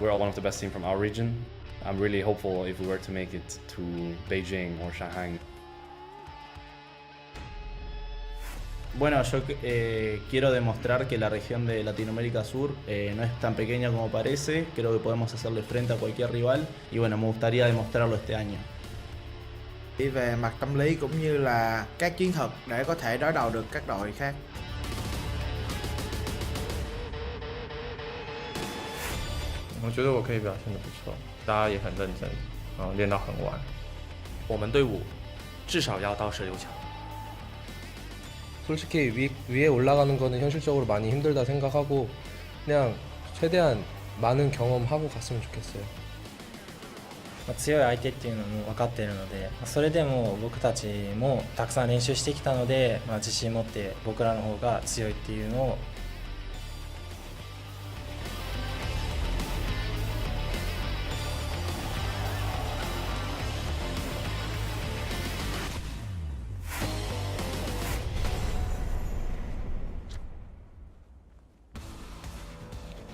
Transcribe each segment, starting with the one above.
we're all one of the best teams from our region. I'm really hopeful if we were to make it to Beijing or Shanghai. Bueno, yo quiero demostrar que la región de Latinoamérica Sur no es tan pequeña como parece. Creo que podemos hacerle frente a cualquier rival y bueno, me gustaría demostrarlo este año. Về mặt tâm lý cũng như là các chiến thuật để có thể đối đầu được các đội khác. 我觉得我可以表现得不错，大家也很认真，然后练到很晚。我们队伍至少要到16强。 솔직히 위에 올라가는 거는 현실적으로 많이 힘들다 생각하고 그냥 최대한 많은 경험하고 갔으면 좋겠어요. 強い相手っていうのも分かっているので、それでも僕たちもたくさん練習してきたので、自信持って僕らの方が強いっていうのを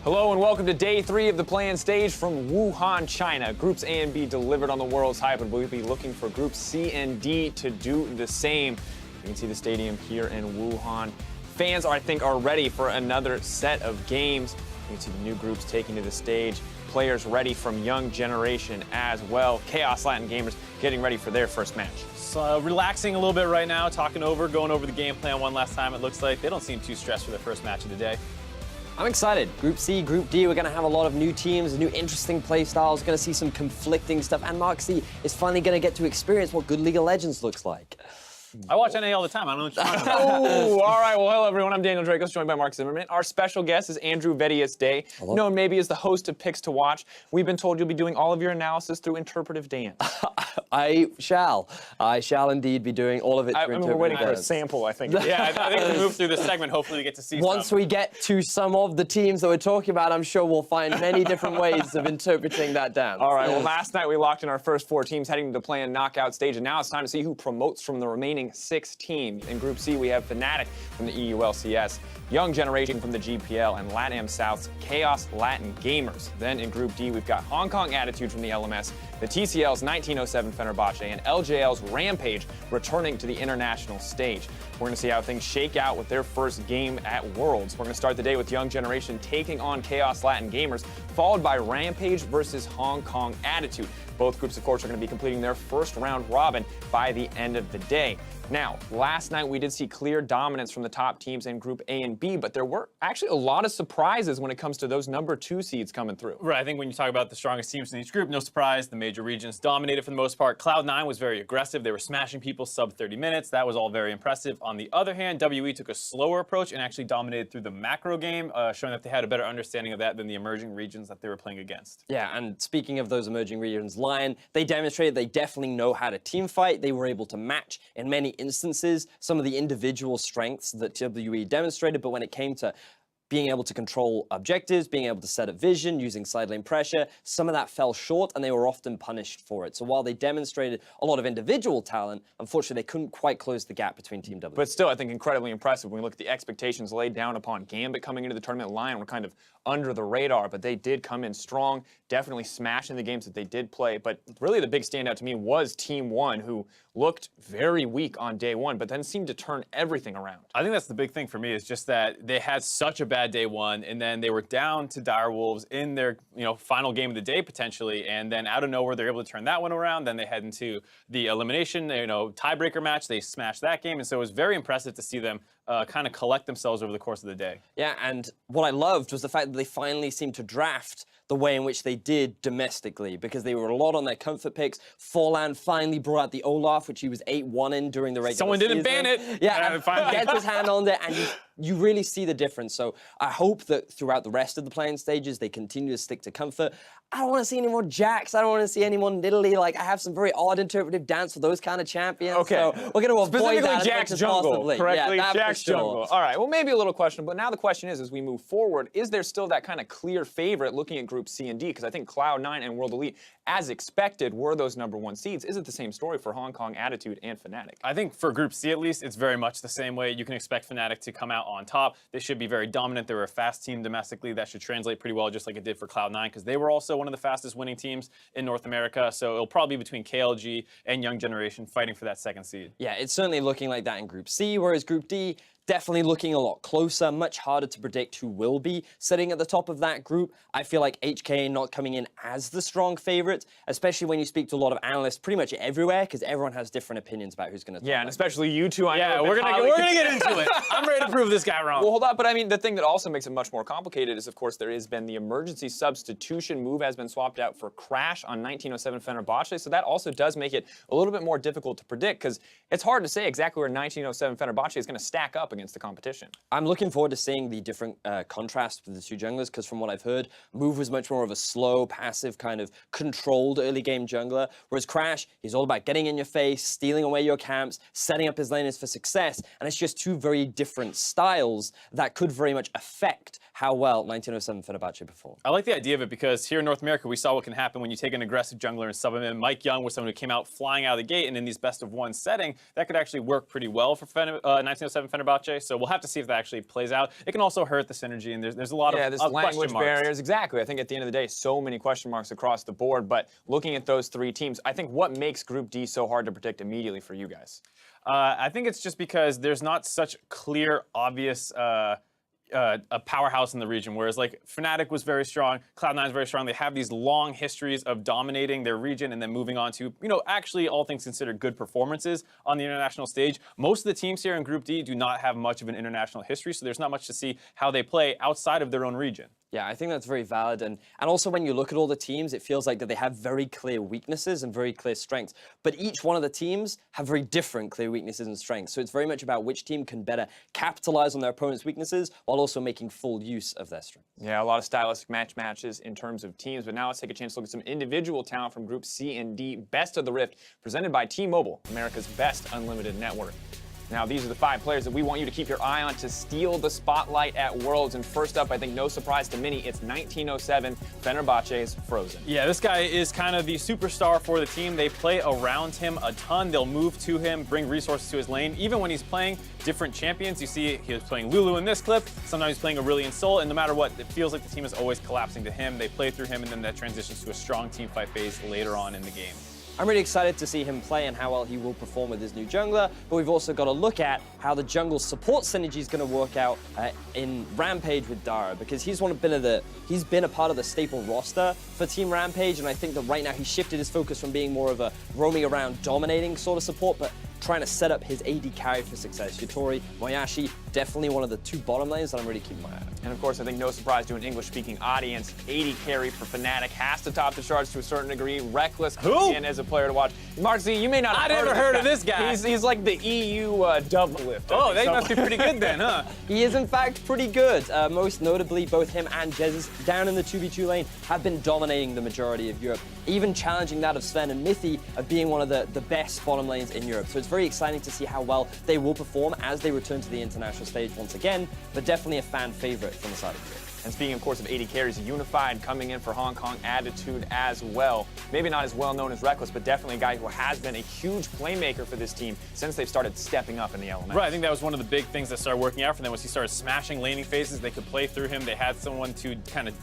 Hello and welcome to day 3 of the play-in stage from Wuhan, China. Groups A and B delivered on the world's hype, and we'll be looking for Groups C and D to do the same. You can see the stadium here in Wuhan. Fans, I think, are ready for another set of games. You can see the new groups taking to the stage. Players ready from young generation as well. Kaos Latin Gamers getting ready for their first match. So relaxing a little bit right now, going over the game plan one last time. It looks like they don't seem too stressed for their first match of the day. I'm excited. Group C, Group D, we're going to have a lot of new teams, new interesting play styles, going to see some conflicting stuff, and Mark C is finally going to get to experience what good League of Legends looks like. I watch NA all the time. I don't know what you're talking about. Oh, all right. Well, hello, everyone. I'm Daniel Dracos, joined by Mark Zimmerman. Our special guest is Andrew Vedius Day, known maybe as the host of Picks to Watch. We've been told you'll be doing all of your analysis through interpretive dance. I shall indeed be doing all of it through we're waiting for a dance. sample, I think. Yeah, I think we move through this segment. Hopefully we get to see Once we get to some of the teams that we're talking about, I'm sure we'll find many different ways of interpreting that dance. All right. Well, last night we locked in our first 4 teams heading to the play-in knockout stage, and now it's time to see who promotes from the remaining 6 teams. In Group C, we have Fnatic from the EULCS, Young Generation from the GPL, and LATAM South's Kaos Latin Gamers. Then in Group D, we've got Hong Kong Attitude from the LMS, the TCL's 1907 Fenerbahçe, and LJL's Rampage returning to the international stage. We're going to see how things shake out with their first game at Worlds. We're going to start the day with Young Generation taking on Kaos Latin Gamers, followed by Rampage versus Hong Kong Attitude. Both groups, of course, are going to be completing their first round robin by the end of the day. Now, last night we did see clear dominance from the top teams in Group A and B, but there were actually a lot of surprises when it comes to those number 2 seeds coming through. Right, I think when you talk about the strongest teams in each group, no surprise, the major regions dominated for the most part. Cloud9 was very aggressive. They were smashing people sub 30 minutes. That was all very impressive. On the other hand, WE took a slower approach and actually dominated through the macro game, showing that they had a better understanding of that than the emerging regions that they were playing against. Yeah, and speaking of those emerging regions, Lion, they demonstrated they definitely know how to team fight. They were able to match, in many instances, some of the individual strengths that WE demonstrated, but when it came to being able to control objectives, being able to set a vision, using side lane pressure, some of that fell short and they were often punished for it. So while they demonstrated a lot of individual talent, unfortunately they couldn't quite close the gap between Team W. But still, I think incredibly impressive when we look at the expectations laid down upon Gambit coming into the tournament. Lion were kind of under the radar, but they did come in strong, definitely smashing the games that they did play. But really the big standout to me was Team 1, who looked very weak on day 1, but then seemed to turn everything around. I think that's the big thing for me, is just that they had such a bad day 1, and then they were down to Direwolves in their final game of the day potentially, and then out of nowhere they're able to turn that one around. Then they head into the elimination tiebreaker match. They smashed that game, and so it was very impressive to see them kind of collect themselves over the course of the day. Yeah, and what I loved was the fact that they finally seemed to draft the way in which they did domestically, because they were a lot on their comfort picks. Forlan finally brought out the Olaf, which he was 8-1 in during the regular Someone didn't season. ban it. Yeah, and finally gets his hand on it, and you really see the difference. So I hope that throughout the rest of the playing stages, they continue to stick to comfort. I don't want to see any more Jacks. I don't want to see any more Nidalee. Like, I have some very odd interpretive dance for those kind of champions. Okay. So we're going to avoid that Jack's as much as jungle, possibly. correctly? Yeah, Jack's jungle. All right, well, maybe a little questionable, but now the question is, as we move forward, is there still that kind of clear favorite looking at Group C and D? Because I think Cloud9 and World Elite, as expected, were those number 1 seeds. Is it the same story for Hong Kong Attitude and Fnatic? I think for Group C, at least, it's very much the same way. You can expect Fnatic to come out on top. They should be very dominant. They were a fast team domestically. That should translate pretty well, just like it did for Cloud9, because they were also one of the fastest winning teams in North America. So it'll probably be between KLG and Young Generation fighting for that second seed. Yeah, it's certainly looking like that in Group C, whereas Group D, definitely looking a lot closer, much harder to predict who will be sitting at the top of that group. I feel like HK not coming in as the strong favorite, especially when you speak to a lot of analysts pretty much everywhere, because everyone has different opinions about who's going to. Yeah, and especially you two. We're gonna get into it. I'm ready to prove this guy wrong. Well, hold on, but I mean, the thing that also makes it much more complicated is, of course, there has been the emergency substitution move has been swapped out for Crash on 1907 Fenerbahçe, so that also does make it a little bit more difficult to predict, because it's hard to say exactly where 1907 Fenerbahçe is going to stack up against the competition. I'm looking forward to seeing the different contrast with the two junglers, because from what I've heard, Move was much more of a slow, passive, kind of controlled early game jungler, whereas Crash, he's all about getting in your face, stealing away your camps, setting up his laners for success, and it's just two very different styles that could very much affect how well 1907 Fenerbahçe performed. I like the idea of it because here in North America, we saw what can happen when you take an aggressive jungler and sub him in. Mike Young was someone who came out flying out of the gate, and in these best-of-1 setting, that could actually work pretty well for 1907 Fenerbahçe, so we'll have to see if that actually plays out. It can also hurt the synergy, and there's a lot of there's language barriers. Exactly. I think at the end of the day, so many question marks across the board, but looking at those three teams, I think what makes Group D so hard to predict immediately for you guys? I think it's just because there's not such clear, obvious a powerhouse in the region, whereas like Fnatic was very strong, Cloud9 is very strong. They have these long histories of dominating their region and then moving on to, actually all things considered good performances on the international stage. Most of the teams here in Group D do not have much of an international history, so there's not much to see how they play outside of their own region. Yeah, I think that's very valid. And also when you look at all the teams, it feels like that they have very clear weaknesses and very clear strengths. But each one of the teams have very different clear weaknesses and strengths. So it's very much about which team can better capitalize on their opponent's weaknesses while also making full use of their strengths. Yeah, a lot of stylistic matches in terms of teams. But now let's take a chance to look at some individual talent from Group C and D. Best of the Rift, presented by T-Mobile, America's best unlimited network. Now, these are the 5 players that we want you to keep your eye on to steal the spotlight at Worlds. And first up, I think no surprise to many, it's 1907 Fenerbahçe's Frozen. Yeah, this guy is kind of the superstar for the team. They play around him a ton. They'll move to him, bring resources to his lane. Even when he's playing different champions, you see he was playing Lulu in this clip. Sometimes he's playing Aurelion Sol, and no matter what, it feels like the team is always collapsing to him. They play through him, and then that transitions to a strong team fight phase later on in the game. I'm really excited to see him play and how well he will perform with his new jungler, but we've also got to look at how the jungle support synergy is going to work out in Rampage with Dara, because he's been a part of the staple roster for Team Rampage, and I think that right now he's shifted his focus from being more of a roaming around dominating sort of support, but trying to set up his AD carry for success. Yutori, Moyashi, definitely one of the 2 bottom lanes that I'm really keeping my eye on. And of course, I think no surprise to an English-speaking audience, AD carry for Fnatic has to top the charts to a certain degree. Reckless coming in as a player to watch. Mark Z, you may not have heard of this guy. He's like the EU double lift. Oh, they must be pretty good then, huh? He is in fact pretty good. Most notably, both him and Jez down in the 2v2 lane have been dominating the majority of Europe, even challenging that of Sven and Mithy of being one of the best bottom lanes in Europe. So it's very exciting to see how well they will perform as they return to the international stage once again, but definitely a fan favorite from the side of Europe. And speaking, of course, of AD carries, Unified coming in for Hong Kong Attitude as well. Maybe not as well known as Reckless, but definitely a guy who has been a huge playmaker for this team since they've started stepping up in the element. Right, I think that was one of the big things that started working out for them was he started smashing laning phases. They could play through him. They had someone to kind of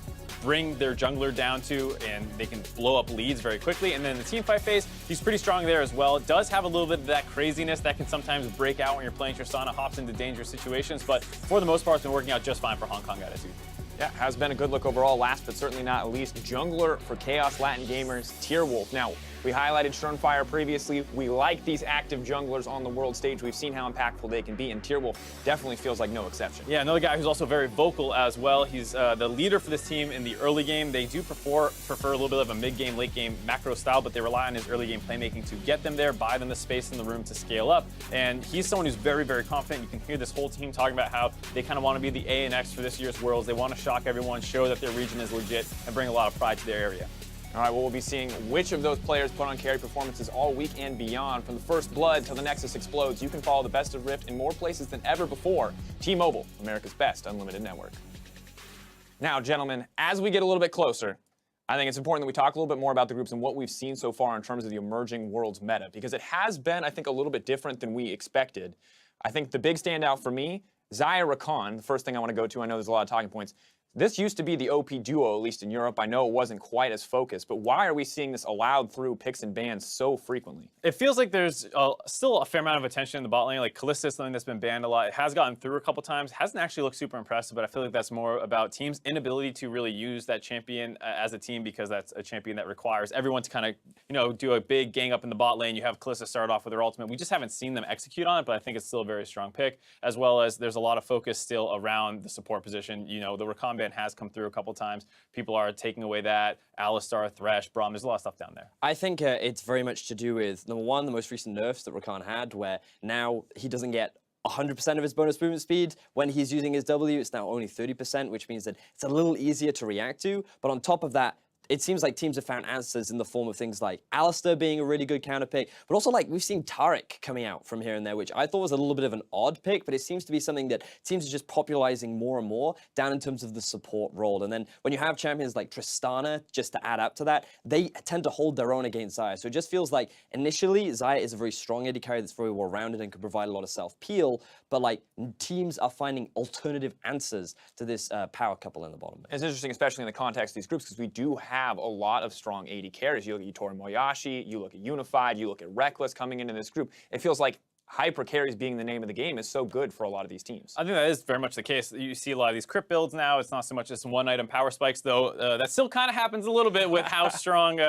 bring their jungler down to, and they can blow up leads very quickly. And then in the team fight phase, he's pretty strong there as well. It does have a little bit of that craziness that can sometimes break out when you're playing Tristana, hops into dangerous situations, but for the most part, it's been working out just fine for Hong Kong Attitude. Yeah, has been a good look overall. Last but certainly not least, jungler for Chaos Latin Gamers, Tierwulf. Now, we highlighted Schernfire previously. We like these active junglers on the world stage. We've seen how impactful they can be, and Tierwulf definitely feels like no exception. Yeah, another guy who's also very vocal as well. He's the leader for this team in the early game. They do prefer a little bit of a mid-game, late-game macro style, but they rely on his early-game playmaking to get them there, buy them the space in the room to scale up. And he's someone who's very, very confident. You can hear this whole team talking about how they kind of want to be the A and X for this year's Worlds. They want to shock everyone, show that their region is legit, and bring a lot of pride to their area. All right, well, we'll be seeing which of those players put on carry performances all week and beyond. From the first blood till the Nexus explodes, you can follow the best of Rift in more places than ever before. T-Mobile, America's best unlimited network. Now, gentlemen, as we get a little bit closer, I think it's important that we talk a little bit more about the groups and what we've seen so far in terms of the emerging Worlds meta, because it has been, I think, a little bit different than we expected. I think the big standout for me Xayah Rakan, the first thing I want to go to, I know there's a lot of talking points. This used to be the OP duo, at least in Europe. I know it wasn't quite as focused, but why are we seeing this allowed through picks and bans so frequently? It feels like there's still a fair amount of attention in the bot lane. Like Kalista is something that's been banned a lot. It has gotten through a couple times. Hasn't actually looked super impressive, but I feel like that's more about teams' inability to really use that champion as a team, because that's a champion that requires everyone to kind of, do a big gang up in the bot lane. You have Kalista start off with her ultimate. We just haven't seen them execute on it, but I think it's still a very strong pick, as well as there's a lot of focus still around the support position. The Rakan ban has come through a couple times. People are taking away that. Alistar, Thresh, Braum, there's a lot of stuff down there. I think it's very much to do with, number one, the most recent nerfs that Rakan had, where now he doesn't get 100% of his bonus movement speed. When he's using his W, it's now only 30%, which means that it's a little easier to react to. But on top of that, it seems like teams have found answers in the form of things like Alistar being a really good counter pick, but also like we've seen Taric coming out from here and there, which I thought was a little bit of an odd pick, but it seems to be something that teams are just popularizing more and more down in terms of the support role. And then when you have champions like Tristana, just to add up to that, they tend to hold their own against Xayah. So it just feels like initially Xayah is a very strong AD carry that's very well-rounded and can provide a lot of self-peel, but like teams are finding alternative answers to this power couple in the bottom. It's interesting, especially in the context of these groups, because we do have a lot of strong AD carries. You look at Yutori Moyashi, you look at Unified, you look at Reckless coming into this group. It feels like hyper carries being the name of the game is so good for a lot of these teams. I think that is very much the case. You see a lot of these crypt builds now. It's not so much just one-item power spikes, though. That still kind of happens a little bit with how strong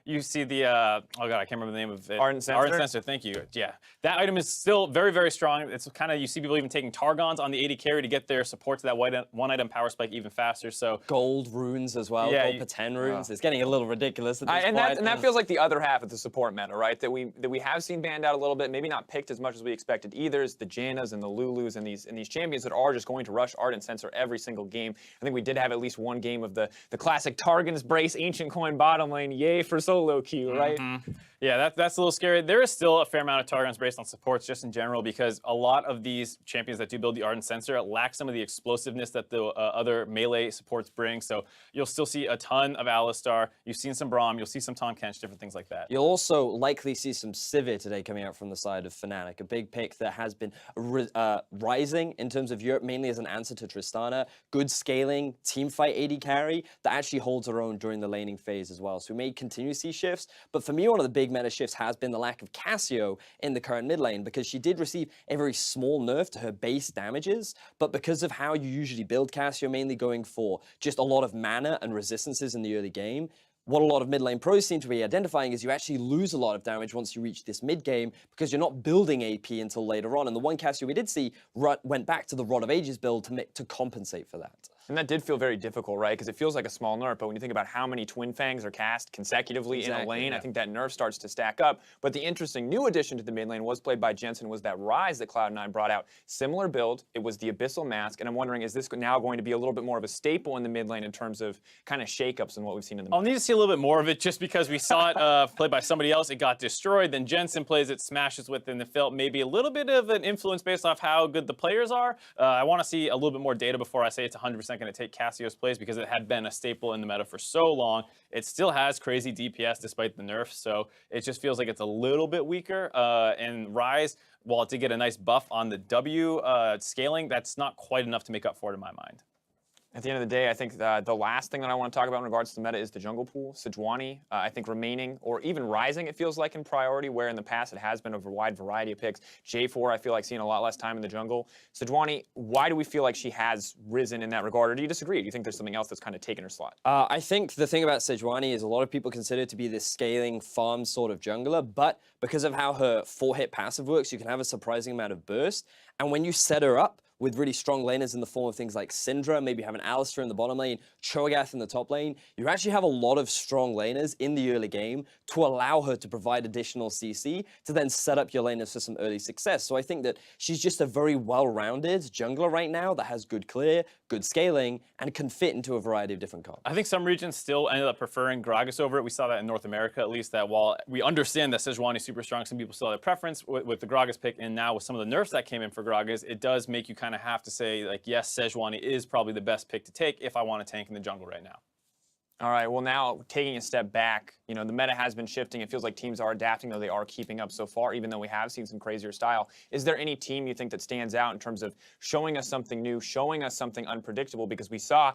you see the, oh god, I can't remember the name of it. Ardent Censer? Ardent Censer, thank you. Yeah, that item is still very, very strong. It's kind of, you see people even taking Targons on the AD carry to get their support to that one-item power spike even faster, so. Gold runes as well, gold per 10 runes. It's getting a little ridiculous at this point. And that feels like the other half of the support meta, right? That we have seen banned out a little bit, maybe not picked as much as we expected either. Is the Jannas and the Lulus and these champions that are just going to rush Ardent Censer every single game. I think we did have at least one game of the classic Targon's Brace Ancient Coin bottom lane. Yay for solo queue, right? Yeah, that's a little scary. There is still a fair amount of Targons based on supports just in general, because a lot of these champions that do build the Ardent Censer lack some of the explosiveness that the other melee supports bring. So you'll still see a ton of Alistar. You've seen some Braum. You'll see some Tahm Kench, different things like that. You'll also likely see some Sivir today coming out from the side of Fnatic, a big pick that has been rising in terms of Europe, mainly as an answer to Tristana. Good scaling, teamfight AD carry that actually holds her own during the laning phase as well. So we may continue to see shifts, but for me, one of the big meta shifts has been the lack of Cassio in the current mid lane, because she did receive a very small nerf to her base damages, but because of how you usually build Cassio, mainly going for just a lot of mana and resistances in the early game, what a lot of mid lane pros seem to be identifying is you actually lose a lot of damage once you reach this mid game, because you're not building AP until later on. And the one Cassio we did see went back to the Rod of Ages build to compensate for that. And that did feel very difficult, right? Because it feels like a small nerf, but when you think about how many Twin Fangs are cast consecutively in a lane, I think that nerf starts to stack up. But the interesting new addition to the mid lane was played by Jensen, was that Rise that Cloud9 brought out. Similar build, it was the Abyssal Mask, and I'm wondering, is this now going to be a little bit more of a staple in the mid lane in terms of kind of shakeups than what we've seen in the mid? I'll need to see a little bit more of it, just because we saw it played by somebody else, it got destroyed, then Jensen plays it, smashes with it, and it felt maybe a little bit of an influence based off how good the players are. I want to see a little bit more data before I say it's 100% going to take Cassio's place, because it had been a staple in the meta for so long. It still has crazy DPS despite the nerfs, so it just feels like it's a little bit weaker. And Rise, while it did get a nice buff on the W scaling, that's not quite enough to make up for it in my mind. At the end of the day, I think the last thing that I want to talk about in regards to the meta is the jungle pool. Sejuani, I think remaining, or even rising, it feels like, in priority, where in the past it has been a wide variety of picks. J4, I feel like seeing a lot less time in the jungle. Sejuani, why do we feel like she has risen in that regard, or do you disagree? Do you think there's something else that's kind of taken her slot? I think the thing about Sejuani is a lot of people consider it to be this scaling farm sort of jungler, but because of how her 4-hit passive works, you can have a surprising amount of burst. And when you set her up with really strong laners in the form of things like Syndra, maybe you have an Alistar in the bottom lane, Cho'Gath in the top lane, you actually have a lot of strong laners in the early game to allow her to provide additional CC to then set up your laners for some early success. So I think that she's just a very well-rounded jungler right now that has good clear, good scaling, and can fit into a variety of different comps. I think some regions still ended up preferring Gragas over it. We saw that in North America, at least, that while we understand that Sejuani is super strong, some people still have a preference with the Gragas pick, and now with some of the nerfs that came in for Gragas, it does make you kind of have to say, like, yes, Sejuani is probably the best pick to take if I want to tank in the jungle right now. All right, well now, taking a step back, you know, the meta has been shifting. It feels like teams are adapting, though they are keeping up so far, even though we have seen some crazier style. Is there any team you think that stands out in terms of showing us something new, showing us something unpredictable? Because we saw,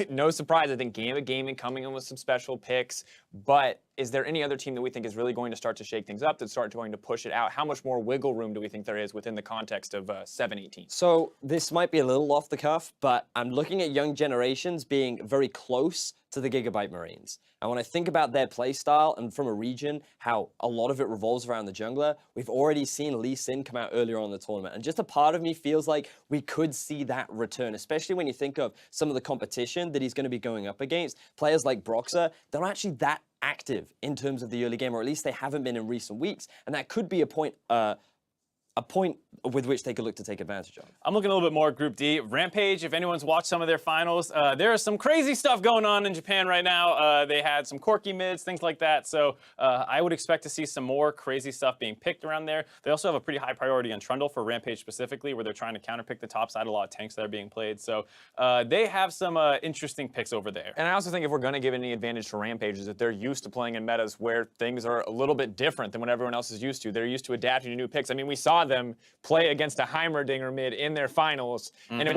no surprise, I think Gambit Gaming coming in with some special picks, but is there any other team that we think is really going to start to shake things up, that's going to push it out? How much more wiggle room do we think there is within the context of 7-18? So this might be a little off the cuff, but I'm looking at young generations being very close to the Gigabyte Marines. And when I think about their playstyle and from a region, how a lot of it revolves around the jungler, we've already seen Lee Sin come out earlier on in the tournament. And just a part of me feels like we could see that return, especially when you think of some of the competition that he's going to be going up against. Players like Broxah, they're actually that active in terms of the early game, or at least they haven't been in recent weeks. And that could be a point with which they could look to take advantage of. I'm looking a little bit more at Group D. Rampage, if anyone's watched some of their finals, there is some crazy stuff going on in Japan right now. They had some quirky mids, things like that. So I would expect to see some more crazy stuff being picked around there. They also have a pretty high priority on Trundle for Rampage specifically, where they're trying to counterpick the top side, a lot of tanks that are being played. So they have some interesting picks over there. And I also think if we're going to give any advantage to Rampage is that they're used to playing in metas where things are a little bit different than what everyone else is used to. They're used to adapting to new picks. I mean, we saw them play against a Heimerdinger mid in their finals, and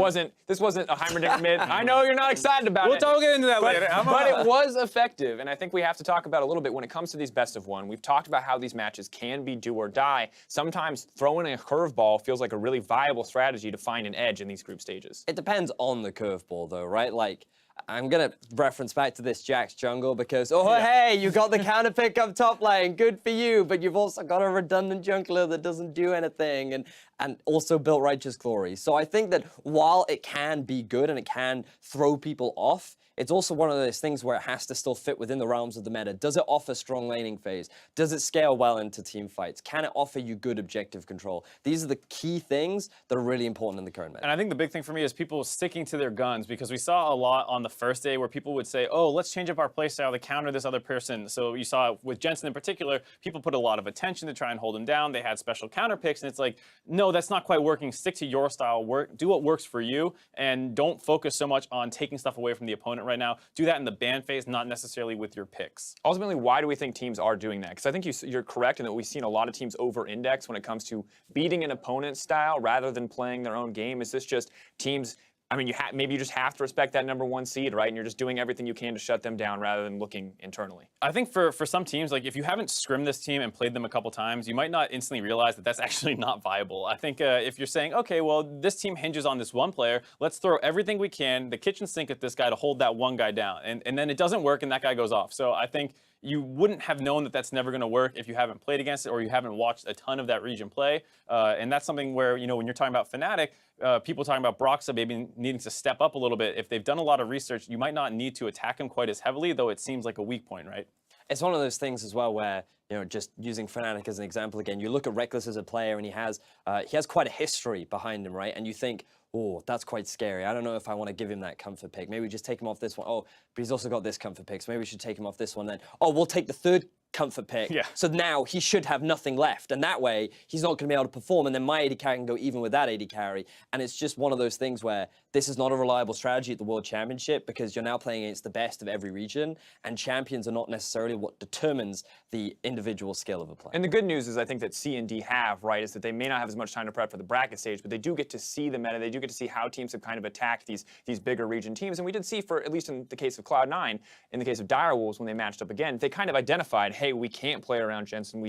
this wasn't a Heimerdinger mid. I know you're not excited about it. We'll get into that later. But it was effective, and I think we have to talk about a little bit when it comes to these best of one. We've talked about how these matches can be do or die. Sometimes throwing a curveball feels like a really viable strategy to find an edge in these group stages. It depends on the curveball, though, right? Like, I'm going to reference back to this Jax jungle because, hey, you got the counter pick up top lane, good for you, but you've also got a redundant jungler that doesn't do anything and also built Righteous Glory. So I think that while it can be good and it can throw people off, it's also one of those things where it has to still fit within the realms of the meta. Does it offer strong laning phase? Does it scale well into team fights? Can it offer you good objective control? These are the key things that are really important in the current meta. And I think the big thing for me is people sticking to their guns, because we saw a lot on the first day where people would say, oh, let's change up our playstyle to counter this other person. So you saw with Jensen in particular, people put a lot of attention to try and hold him down. They had special counter picks, and it's like, no, that's not quite working. Stick to your style, do what works for you, and don't focus so much on taking stuff away from the opponent right now. Do that in the ban phase, not necessarily with your picks. Ultimately, why do we think teams are doing that? Because I think you're correct in that we've seen a lot of teams over-index when it comes to beating an opponent's style rather than playing their own game. Is this just teams, I mean, maybe you just have to respect that #1 seed, right? And you're just doing everything you can to shut them down rather than looking internally. I think for some teams, like if you haven't scrimmed this team and played them a couple times, you might not instantly realize that that's actually not viable. I think if you're saying, okay, well, this team hinges on this one player, let's throw everything we can, the kitchen sink at this guy to hold that one guy down. And then it doesn't work and that guy goes off. So I think you wouldn't have known that that's never going to work if you haven't played against it or you haven't watched a ton of that region play. And that's something where, you know, when you're talking about Fnatic, people talking about Broxah maybe needing to step up a little bit. If they've done a lot of research, you might not need to attack him quite as heavily, though it seems like a weak point, right? It's one of those things as well where, you know, just using Fnatic as an example again, you look at Reckless as a player and he has quite a history behind him, right? And you think, oh, that's quite scary. I don't know if I want to give him that comfort pick. Maybe we just take him off this one. Oh, but he's also got this comfort pick, so maybe we should take him off this one then. Oh, we'll take the third comfort pick. Yeah. So now he should have nothing left. And that way, he's not going to be able to perform. And then my AD carry can go even with that AD carry. And it's just one of those things where this is not a reliable strategy at the World Championship because you're now playing against the best of every region. And champions are not necessarily what determines the individual skill of a player. And the good news is I think that C and D have, right, is that they may not have as much time to prep for the bracket stage, but they do get to see the meta. They do get to see how teams have kind of attacked these bigger region teams. And we did see, for at least in the case of Cloud9, in the case of Direwolves, when they matched up again, they kind of identified, hey, we can't play around Jensen.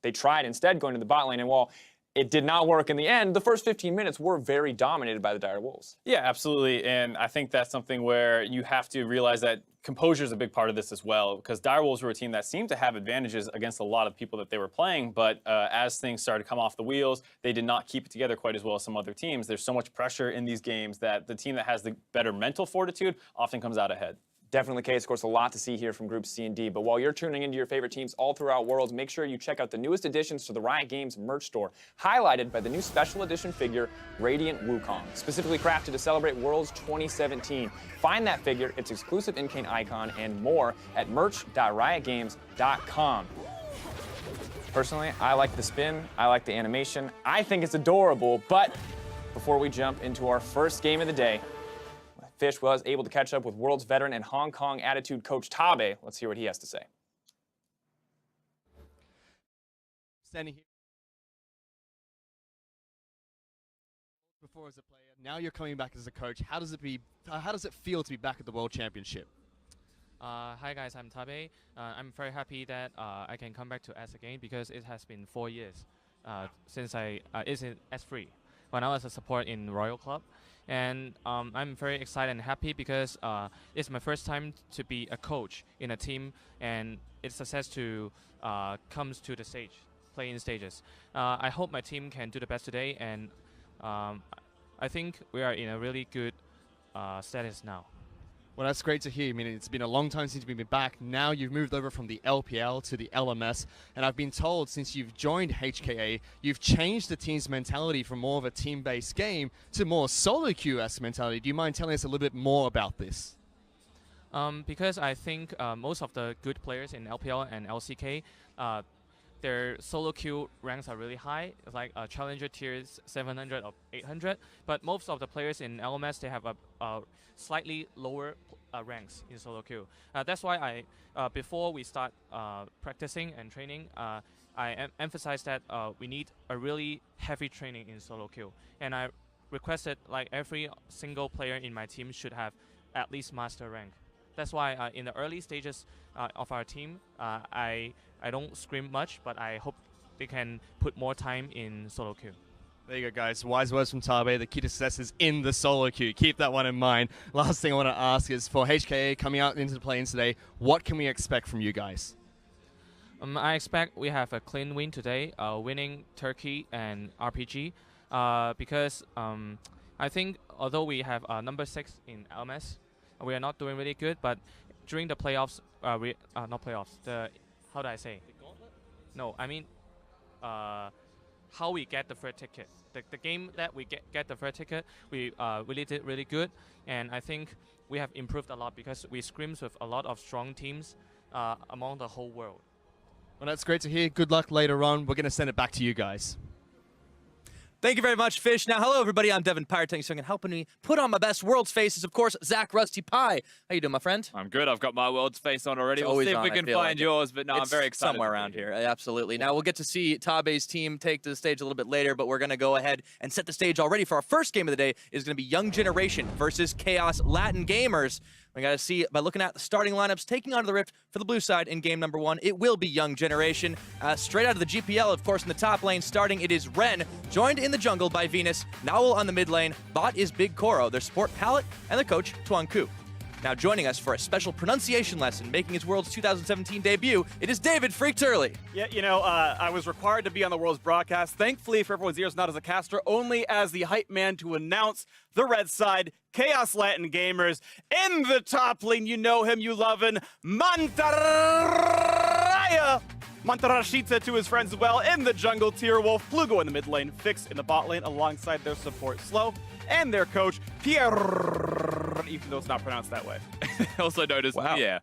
They tried instead going to the bot lane, and while it did not work in the end, the first 15 minutes were very dominated by the Direwolves. Yeah, absolutely. And I think that's something where you have to realize that composure is a big part of this as well, because Direwolves were a team that seemed to have advantages against a lot of people that they were playing, but as things started to come off the wheels, they did not keep it together quite as well as some other teams. There's so much pressure in these games that the team that has the better mental fortitude often comes out ahead. Definitely the case. Of course, a lot to see here from Group C and D. But while you're tuning into your favorite teams all throughout Worlds, make sure you check out the newest additions to the Riot Games merch store, highlighted by the new special edition figure, Radiant Wukong, specifically crafted to celebrate Worlds 2017. Find that figure, its exclusive in-cane icon, and more at merch.riotgames.com. Personally, I like the spin. I like the animation. I think it's adorable. But before we jump into our first game of the day, Fish was able to catch up with Worlds veteran and Hong Kong attitude coach Tabe. Let's hear what he has to say. Standing here before as a player, now you're coming back as a coach. How does it feel to be back at the World Championship? Hi guys, I'm Tabe. I'm very happy that I can come back to S again because it has been 4 years since it's in S3 when I was a support in Royal Club, and I'm very excited and happy because it's my first time to be a coach in a team, and it's success to comes to the stage, playing stages. I hope my team can do the best today, and I think we are in a really good status now. Well, that's great to hear. I mean, it's been a long time since we've been back. Now you've moved over from the LPL to the LMS, and I've been told since you've joined HKA, you've changed the team's mentality from more of a team-based game to more solo queue-esque mentality. Do you mind telling us a little bit more about this? Because I think most of the good players in LPL and LCK, their solo queue ranks are really high. It's like challenger tiers 700 or 800. But most of the players in LMS, they have a slightly lower ranks in solo queue. That's why before we start practicing and training, I emphasize that we need a really heavy training in solo queue. And I requested like every single player in my team should have at least master rank. That's why in the early stages of our team, I don't scrim much, but I hope they can put more time in solo queue. There you go, guys. Wise words from Tabe. The key to success is in the solo queue. Keep that one in mind. Last thing I want to ask is for HKA coming out into the play-ins today, what can we expect from you guys? I expect we have a clean win today, winning Turkey and RPG, because I think although we have number 6 in LMS, we are not doing really good, but during the playoffs, not playoffs, how do I say? No, I mean, how we get the third ticket. The game that we get the third ticket, we really did really good, and I think we have improved a lot because we scrims with a lot of strong teams among the whole world. Well, that's great to hear. Good luck later on. We're going to send it back to you guys. Thank you very much, Fish. Now, hello, everybody. I'm Devin Pirating, and helping me put on my best World's face is, of course, Zach Rusty Pie. How you doing, my friend? I'm good. I've got my World's face on already. We'll see if we can find yours, but no, I'm very excited. Somewhere around here, absolutely. Now, we'll get to see Tabe's team take to the stage a little bit later, but we're going to go ahead and set the stage already for our first game of the day. Is going to be Young Generation versus Kaos Latin Gamers. We got to see, by looking at the starting lineups, taking on the Rift for the blue side in game number 1, it will be Young Generation. Straight out of the GPL, of course, in the top lane, starting, it is Ren, joined in the jungle by Venus, Naul on the mid lane, bot is BigKoro, their support Palette, and their coach, Tuanku. Now joining us for a special pronunciation lesson, making his World's 2017 debut, it is David Freaked Early. Yeah, you know, I was required to be on the World's broadcast, thankfully for everyone's ears, not as a caster, only as the hype man to announce the red side, Kaos Latin Gamers. In the top lane, you know him, you love him, MANTARRAYA. MANTARRAYA to his friends as well. In the jungle, Tierwulf, Plugo in the mid lane, Fix in the bot lane alongside their support Slow, and their coach, Pierre, even though it's not pronounced that way. Also known as Pierre.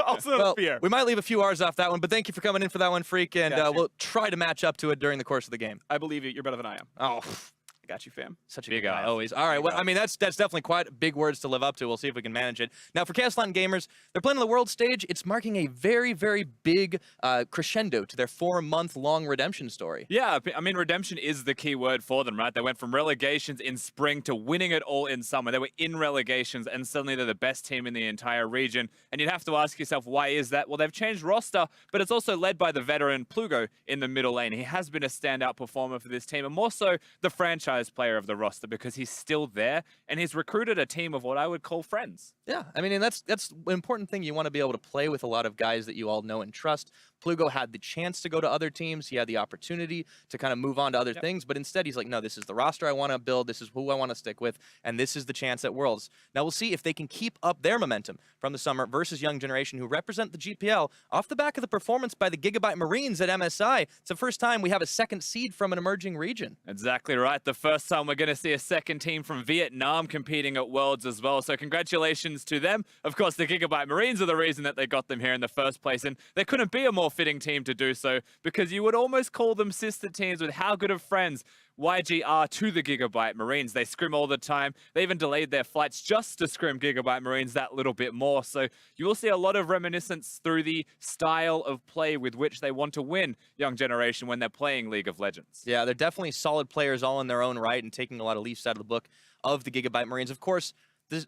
Also known as Pierre. We might leave a few R's off that one, but thank you for coming in for that one, Freak, and we'll try to match up to it during the course of the game. I believe you. You're better than I am. Oh, I got you, fam. Such a big guy, always. All right, well, I mean, that's definitely quite big words to live up to. We'll see if we can manage it. Now, for Kaos Latin Gamers, they're playing on the world stage. It's marking a very, very big crescendo to their 4-month-long redemption story. Yeah, I mean, redemption is the key word for them, right? They went from relegations in spring to winning it all in summer. They were in relegations, and suddenly they're the best team in the entire region. And you'd have to ask yourself, why is that? Well, they've changed roster, but it's also led by the veteran Plugo in the middle lane. He has been a standout performer for this team, and more so the franchise player of the roster, because he's still there and he's recruited a team of what I would call friends. Yeah, I mean, and that's an important thing. You want to be able to play with a lot of guys that you all know and trust. Plugo had the chance to go to other teams. He had the opportunity to kind of move on to other things, but instead he's like, no, this is the roster I want to build. This is who I want to stick with, and this is the chance at Worlds. Now we'll see if they can keep up their momentum from the summer versus Young Generation, who represent the GPL off the back of the performance by the Gigabyte Marines at MSI. It's the first time we have a second seed from an emerging region. Exactly right. The first time we're going to see a second team from Vietnam competing at Worlds as well. So congratulations to them. Of course, the Gigabyte Marines are the reason that they got them here in the first place, and there couldn't be a more fitting team to do so, because you would almost call them sister teams with how good of friends YG are to the Gigabyte Marines. They scrim all the time. They even delayed their flights just to scrim Gigabyte Marines that little bit more. So you will see a lot of reminiscence through the style of play with which they want to win Young Generation when they're playing League of Legends. Yeah, they're definitely solid players all in their own right and taking a lot of leaves out of the book of the Gigabyte Marines. Of course, the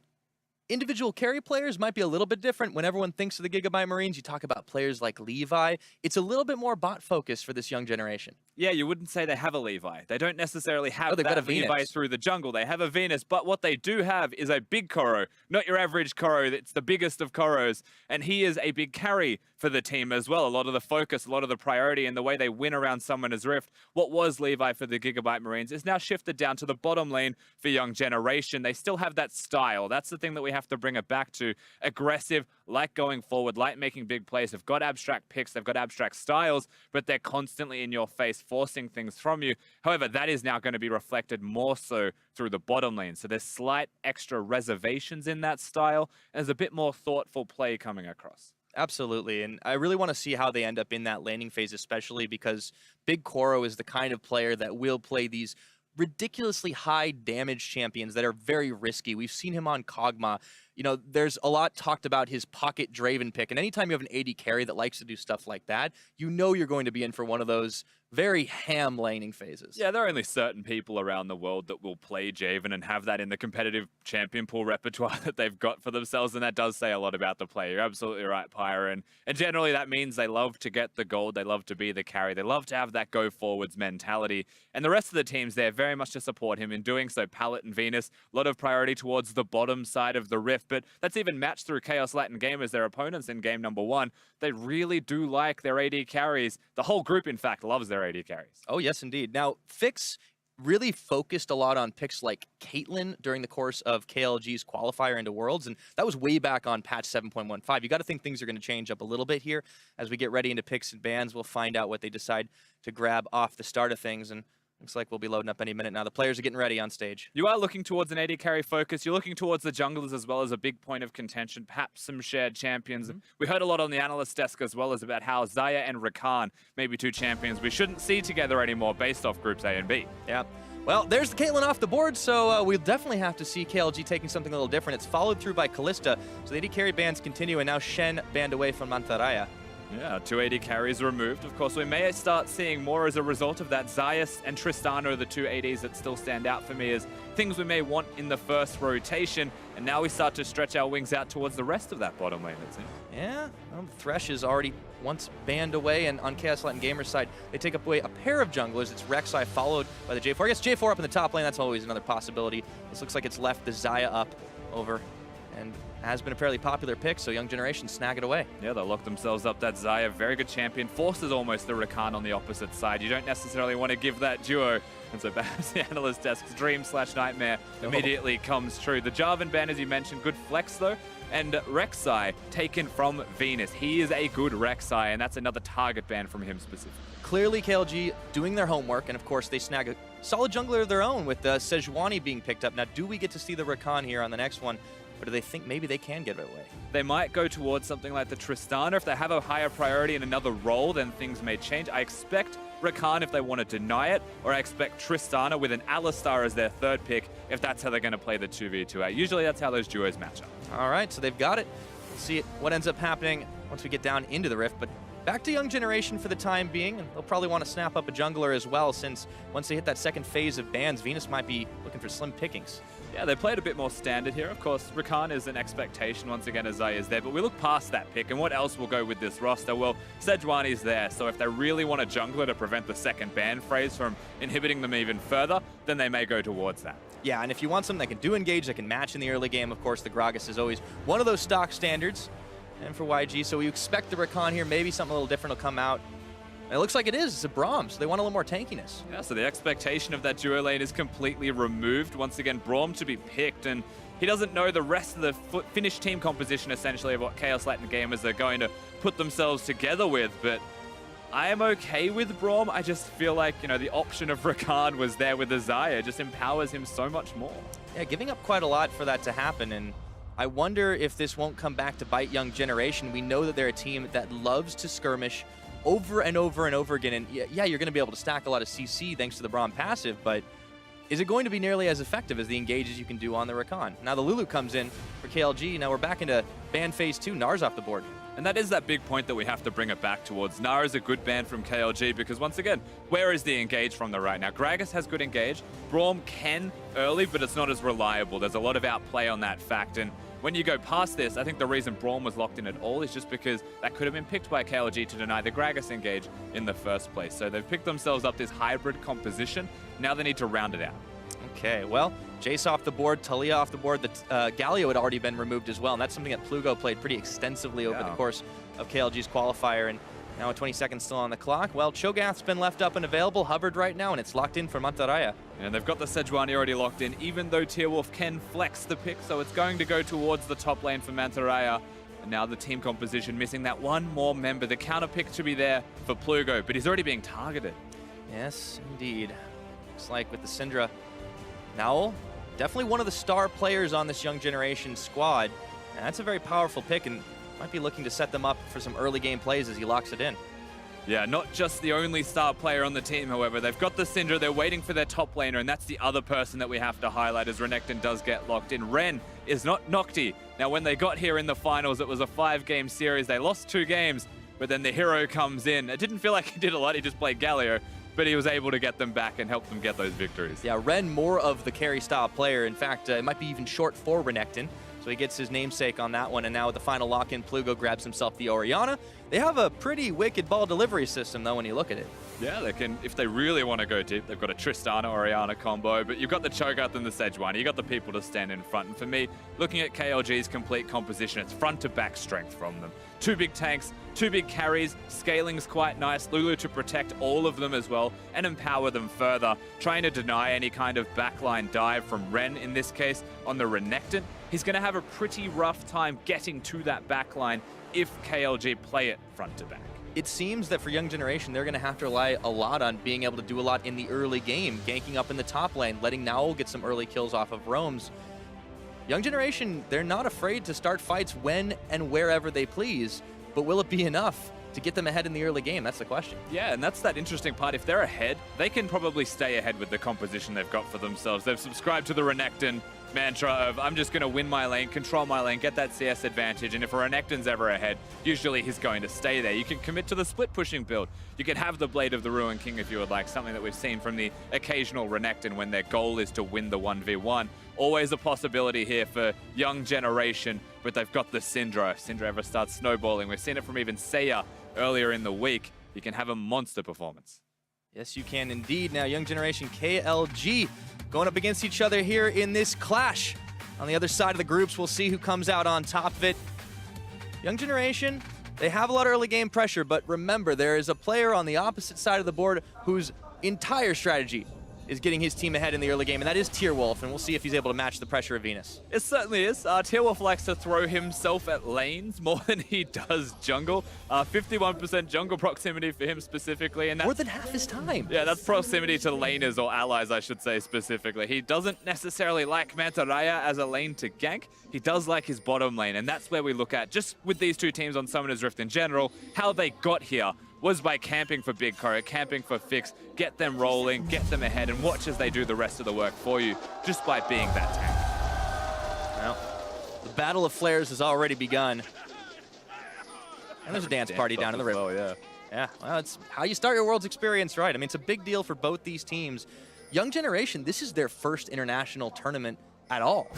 individual carry players might be a little bit different. When everyone thinks of the Gigabyte Marines, you talk about players like Levi. It's a little bit more bot focused for this young generation. Yeah, you wouldn't say they have a Levi. They don't necessarily have they've got a that Levi Venus through the jungle. They have a Venus, but what they do have is a big Koro. Not your average Koro, it's the biggest of Koros. And he is a big carry for the team as well. A lot of the focus, a lot of the priority, and the way they win around Summoner's Rift. What was Levi for the Gigabyte Marines is now shifted down to the bottom lane for Young Generation. They still have that style. That's the thing that we have to bring it back to. Aggressive, like going forward, like making big plays. They've got abstract picks, they've got abstract styles, but they're constantly in your face, forcing things from you. However, that is now going to be reflected more so through the bottom lane. So there's slight extra reservations in that style. And there's a bit more thoughtful play coming across. Absolutely, and I really want to see how they end up in that laning phase, especially because BigKoro is the kind of player that will play these ridiculously high damage champions that are very risky. We've seen him on Kog'Maw. You know, there's a lot talked about his pocket Draven pick, and anytime you have an AD carry that likes to do stuff like that, you know you're going to be in for one of those very ham laning phases. Yeah, there are only certain people around the world that will play Javen and have that in the competitive champion pool repertoire that they've got for themselves, and that does say a lot about the player. You're absolutely right, Pyra. And generally that means they love to get the gold, they love to be the carry, they love to have that go-forwards mentality. And the rest of the teams there very much to support him in doing so. Pallet and Venus, a lot of priority towards the bottom side of the Rift, but that's even matched through Chaos Latin Gamers, their opponents in game number 1. They really do like their AD carries. The whole group, in fact, loves their AD carries. Oh, yes, indeed. Now, Fix really focused a lot on picks like Caitlyn during the course of KLG's qualifier into Worlds, and that was way back on patch 7.15. You got to think things are going to change up a little bit here. As we get ready into picks and bans, we'll find out what they decide to grab off the start of things, and looks like we'll be loading up any minute now. The players are getting ready on stage. You are looking towards an AD carry focus. You're looking towards the junglers as well as a big point of contention, perhaps some shared champions. We heard a lot on the analyst desk as well as about how Xayah and Rakan may be two champions we shouldn't see together anymore based off groups A and B. Yeah. Well, there's the Caitlyn off the board, so we'll definitely have to see KLG taking something a little different. It's followed through by Kalista, so the AD carry bans continue, and now Shen banned away from MANTARRAYA. Yeah, 2 AD carries removed. Of course, we may start seeing more as a result of that. Xayah and Tristana are the 2 ADs that still stand out for me as things we may want in the first rotation. And now we start to stretch our wings out towards the rest of that bottom lane, it seems. Yeah, well, Thresh is already once banned away, and on Chaos Latin Gamers' side, they take up away a pair of junglers. It's Rek'Sai followed by the J4. I guess J4 up in the top lane, that's always another possibility. This looks like it's left the Xayah up over, and has been a fairly popular pick, so Young Generation snag it away. Yeah, they'll lock themselves up. That Xayah, very good champion, forces almost the Rakan on the opposite side. You don't necessarily want to give that duo, and so perhaps the analyst desk's dream/nightmare immediately comes true. The Jarvan ban, as you mentioned, good flex though, and Rek'Sai taken from Venus. He is a good Rek'Sai, and that's another target ban from him specifically. Clearly KLG doing their homework, and of course they snag a solid jungler of their own with Sejuani being picked up. Now, do we get to see the Rakan here on the next one? Or do they think maybe they can get it away? They might go towards something like the Tristana. If they have a higher priority in another role, then things may change. I expect Rakan if they want to deny it, or I expect Tristana with an Alistar as their third pick if that's how they're going to play the 2v2. Usually that's how those duos match up. All right, so they've got it. We'll see what ends up happening once we get down into the Rift, but back to Young Generation for the time being, and they'll probably want to snap up a jungler as well, since once they hit that second phase of bans, Venus might be looking for slim pickings. Yeah, they played a bit more standard here. Of course, Rakan is an expectation once again as Xayah is there, but we look past that pick, and what else will go with this roster? Well, Sejuani's there, so if they really want a jungler to prevent the second ban phrase from inhibiting them even further, then they may go towards that. Yeah, and if you want something that can do engage, that can match in the early game, of course, the Gragas is always one of those stock standards. And for YG, so we expect the Rakan here, maybe something a little different will come out. And it looks like it is. It's a Braum, so they want a little more tankiness. Yeah, so the expectation of that duo lane is completely removed. Once again, Braum to be picked, and he doesn't know the rest of the finished team composition, essentially, of what Chaos Latin Gamers are going to put themselves together with, but I am okay with Braum. I just feel like, you know, the option of Rakan was there with the Xayah. It just empowers him so much more. Yeah, giving up quite a lot for that to happen, and I wonder if this won't come back to bite Young Generation. We know that they're a team that loves to skirmish over and over and over again. And yeah, you're going to be able to stack a lot of CC thanks to the Braum passive, but is it going to be nearly as effective as the engages you can do on the Rakan? Now the Lulu comes in for KLG. Now we're back into ban phase 2. Nar's off the board. And that is that big point that we have to bring it back towards. Nar is a good ban from KLG because, once again, where is the engage from the right now? Gragas has good engage. Braum can early, but it's not as reliable. There's a lot of outplay on that fact. And when you go past this, I think the reason Braum was locked in at all is just because that could have been picked by KLG to deny the Gragas engage in the first place. So they've picked themselves up this hybrid composition. Now they need to round it out. Okay, well, Jace off the board, Talia off the board. The Galio had already been removed as well, and that's something that Plugo played pretty extensively over the course of KLG's qualifier. And now 20 seconds still on the clock. Well, Cho'Gath's been left up and available, hovered right now, and it's locked in for MANTARRAYA. And they've got the Sejuani already locked in, even though Tierwulf can flex the pick, so it's going to go towards the top lane for MANTARRAYA. And now the team composition missing that one more member. The counter pick should be there for Plugo, but he's already being targeted. Yes, indeed. Looks like with the Syndra, Naul, definitely one of the star players on this young generation squad. And that's a very powerful pick and might be looking to set them up for some early game plays as he locks it in. Yeah, not just the only star player on the team, however. They've got the Syndra, they're waiting for their top laner, and that's the other person that we have to highlight as Renekton does get locked in. Ren is not Nocti. Now, when they got here in the finals, it was a 5-game series. They lost 2 games, but then the hero comes in. It didn't feel like he did a lot, he just played Galio, but he was able to get them back and help them get those victories. Yeah, Ren more of the carry style player. In fact, it might be even short for Renekton. So he gets his namesake on that one, and now with the final lock-in, Plugo grabs himself the Orianna. They have a pretty wicked ball delivery system, though, when you look at it. Yeah, they can, if they really want to go deep, they've got a Tristana Orianna combo, but you've got the Cho'Gath and the Sejuani. You've got the people to stand in front. And for me, looking at KLG's complete composition, it's front-to-back strength from them. 2 big tanks, 2 big carries, scaling's quite nice. Lulu to protect all of them as well and empower them further, trying to deny any kind of backline dive from Ren in this case on the Renekton. He's going to have a pretty rough time getting to that backline if KLG play it front to back. It seems that for young generation, they're going to have to rely a lot on being able to do a lot in the early game, ganking up in the top lane, letting Naul get some early kills off of roams. Young generation, they're not afraid to start fights when and wherever they please, but will it be enough to get them ahead in the early game? That's the question. Yeah, and that's that interesting part. If they're ahead, they can probably stay ahead with the composition they've got for themselves. They've subscribed to the Renekton mantra of, I'm just going to win my lane, control my lane, get that CS advantage, and if a Renekton's ever ahead, usually he's going to stay there. You can commit to the split pushing build. You can have the Blade of the Ruin King if you would like, something that we've seen from the occasional Renekton when their goal is to win the 1v1. Always a possibility here for young generation, but they've got the Syndra. If Syndra ever starts snowballing, we've seen it from even Xayah earlier in the week. You can have a monster performance. Yes, you can indeed. Now, young generation KLG going up against each other here in this clash. On the other side of the groups, we'll see who comes out on top of it. Young generation, they have a lot of early game pressure, but remember, there is a player on the opposite side of the board whose entire strategy is getting his team ahead in the early game, and that is Tierwulf, and we'll see if he's able to match the pressure of Venus. It certainly is. Tierwulf likes to throw himself at lanes more than he does jungle. 51% jungle proximity for him specifically. And more than half his time. Yeah, that's proximity to laners, or allies, I should say specifically. He doesn't necessarily like MANTARRAYA as a lane to gank. He does like his bottom lane, and that's where we look at, just with these 2 teams on Summoner's Rift in general, how they got here was by camping for BigKoro, camping for Fix, get them rolling, get them ahead, and watch as they do the rest of the work for you, just by being that tank. Well, the Battle of Flares has already begun. And there's a dance party down in the river. Oh, yeah. Yeah, well, it's how you start your Worlds experience, right? I mean, it's a big deal for both these teams. Young generation, this is their first international tournament at all.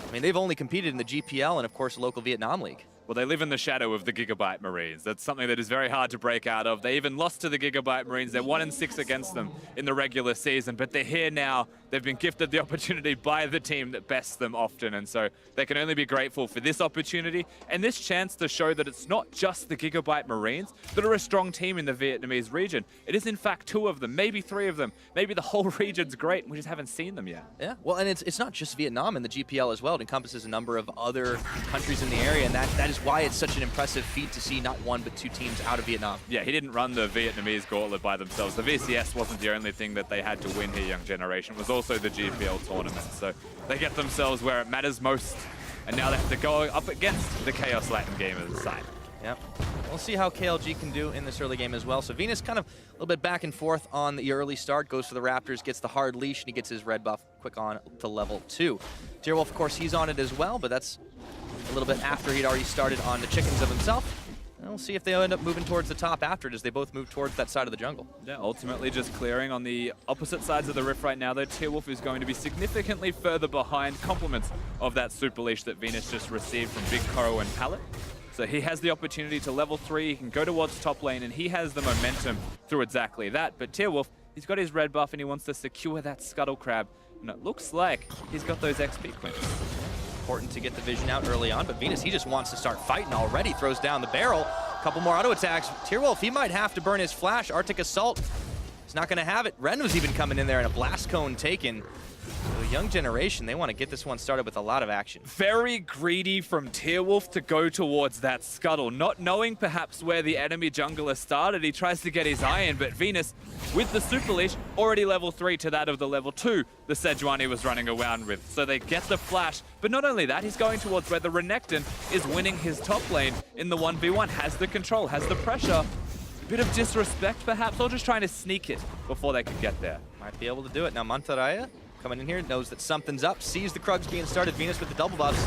I mean, they've only competed in the GPL and, of course, local Vietnam League. Well, they live in the shadow of the Gigabyte Marines. That's something that is very hard to break out of. They even lost to the Gigabyte Marines. They're 1-6 against them in the regular season, but they're here now. They've been gifted the opportunity by the team that bests them often, and so they can only be grateful for this opportunity and this chance to show that it's not just the Gigabyte Marines that are a strong team in the Vietnamese region. It is, in fact, 2 of them, maybe 3 of them. Maybe the whole region's great, and we just haven't seen them yet. Yeah, well, and it's not just Vietnam in the GPL as well. It encompasses a number of other countries in the area, and that is why it's such an impressive feat to see not 1 but 2 teams out of Vietnam. Yeah, he didn't run the Vietnamese gauntlet by themselves. The VCS wasn't the only thing that they had to win here, young generation. It was also the GPL tournament. So they get themselves where it matters most, and now they have to go up against the Chaos Latin Gamers side. Yep. We'll see how KLG can do in this early game as well. So Venus kind of a little bit back and forth on the early start, goes for the Raptors, gets the hard leash, and he gets his red buff quick on to level 2. Tierwulf, of course, he's on it as well, but that's a little bit after he'd already started on the chickens of himself. And we'll see if they end up moving towards the top after it, as they both move towards that side of the jungle. Yeah, ultimately just clearing on the opposite sides of the rift right now, though. Tierwulf is going to be significantly further behind, compliments of that super leash that Venus just received from BigKoro and Pallet. So he has the opportunity to level 3, he can go towards top lane, and he has the momentum through exactly that. But Tierwulf, he's got his red buff and he wants to secure that Scuttle Crab. And it looks like he's got those XP coins. Important to get the vision out early on, but Venus, he just wants to start fighting already. Throws down the barrel. A couple more auto attacks. Tierwulf, he might have to burn his flash. Arctic Assault, he's not going to have it. Ren was even coming in there and a blast cone taken. The young generation, they want to get this one started with a lot of action. Very greedy from Tierwulf to go towards that scuttle. Not knowing perhaps where the enemy jungler started, he tries to get his eye in, but Venus, with the super leash, already level 3 to that of the level 2 the Sejuani was running around with. So they get the flash, but not only that, he's going towards where the Renekton is winning his top lane in the 1v1, has the control, has the pressure. Bit of disrespect perhaps, or just trying to sneak it before they could get there. Might be able to do it. Now MANTARRAYA coming in here, knows that something's up, sees the Krugs being started. Venus with the double buffs.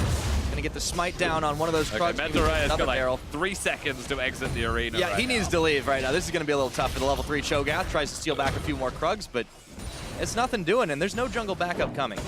Gonna get the smite down on one of those Krugs. MANTARRAYA's got like 3 seconds to exit the arena. Yeah, right he needs to leave right now. This is gonna be a little tough for the level 3 Cho'Gath. Tries to steal back a few more Krugs, but it's nothing doing, and there's no jungle backup coming.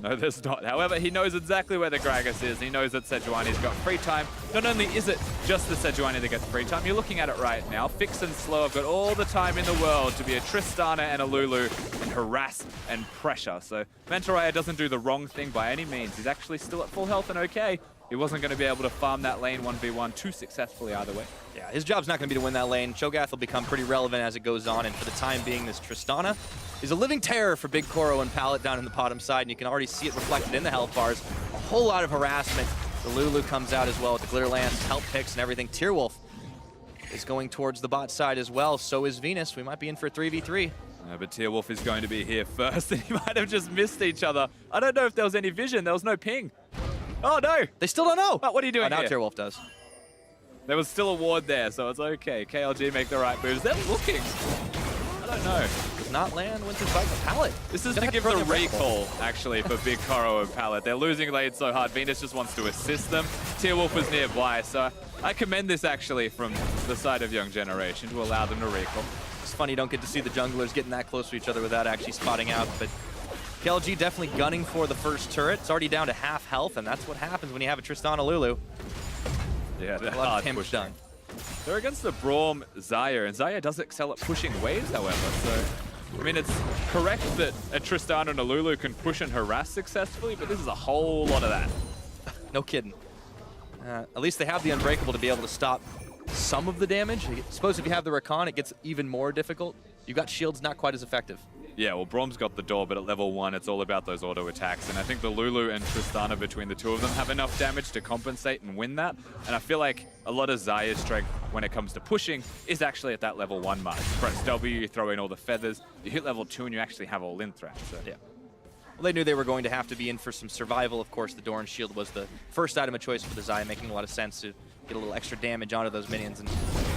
No, there's not. However, he knows exactly where the Gragas is. He knows that Sejuani's got free time. Not only is it just the Sejuani that gets free time, you're looking at it right now. Fix and Slow have got all the time in the world to be a Tristana and a Lulu and harass and pressure. So MANTARRAYA doesn't do the wrong thing by any means. He's actually still at full health and okay. He wasn't going to be able to farm that lane 1v1 too successfully either way. Yeah, his job's not going to be to win that lane. Cho'Gath will become pretty relevant as it goes on, and for the time being, this Tristana is a living terror for BigKoro and Pallet down in the bottom side, and you can already see it reflected in the health bars. A whole lot of harassment. The Lulu comes out as well with the Glitter Lance, health picks, and everything. Tierwulf is going towards the bot side as well. So is Venus. We might be in for a 3v3. But Tierwulf is going to be here first, and he might have just missed each other. I don't know if there was any vision. There was no ping. Oh, no. They still don't know. What are you doing now here? Tierwulf does. There was still a ward there, so it's okay. KLG make the right moves. They're looking. I don't know. Does not land when to fight the Pallet. This is to give the recall, actually, for BigKoro and Pallet. They're losing lane so hard. Venus just wants to assist them. Tierwulf was nearby, so I commend this, actually, from the side of Young Generation to allow them to recall. It's funny you don't get to see the junglers getting that close to each other without actually spotting out, but KLG definitely gunning for the first turret. It's already down to half health, and that's what happens when you have a Tristana Lulu. Yeah, they're a lot hard of damage pushing. done. They're against the Braum Xayah, and Xayah does excel at pushing waves, however. So, I mean, it's correct that a Tristana and a Lulu can push and harass successfully, but this is a whole lot of that. No kidding. At least they have the Unbreakable to be able to stop some of the damage. I suppose if you have the Rakan, it gets even more difficult. You've got shields, not quite as effective. Yeah, well, Braum's got the door, but at level 1, it's all about those auto attacks. And I think the Lulu and Tristana, between the two of them, have enough damage to compensate and win that. And I feel like a lot of Xayah's strength when it comes to pushing is actually at that level 1 mark. You press W, you throw in all the feathers, you hit level 2, and you actually have all in threat. So. Yeah. Well, they knew they were going to have to be in for some survival. Of course, the Doran Shield was the first item of choice for the Xayah, making a lot of sense to get a little extra damage onto those minions. And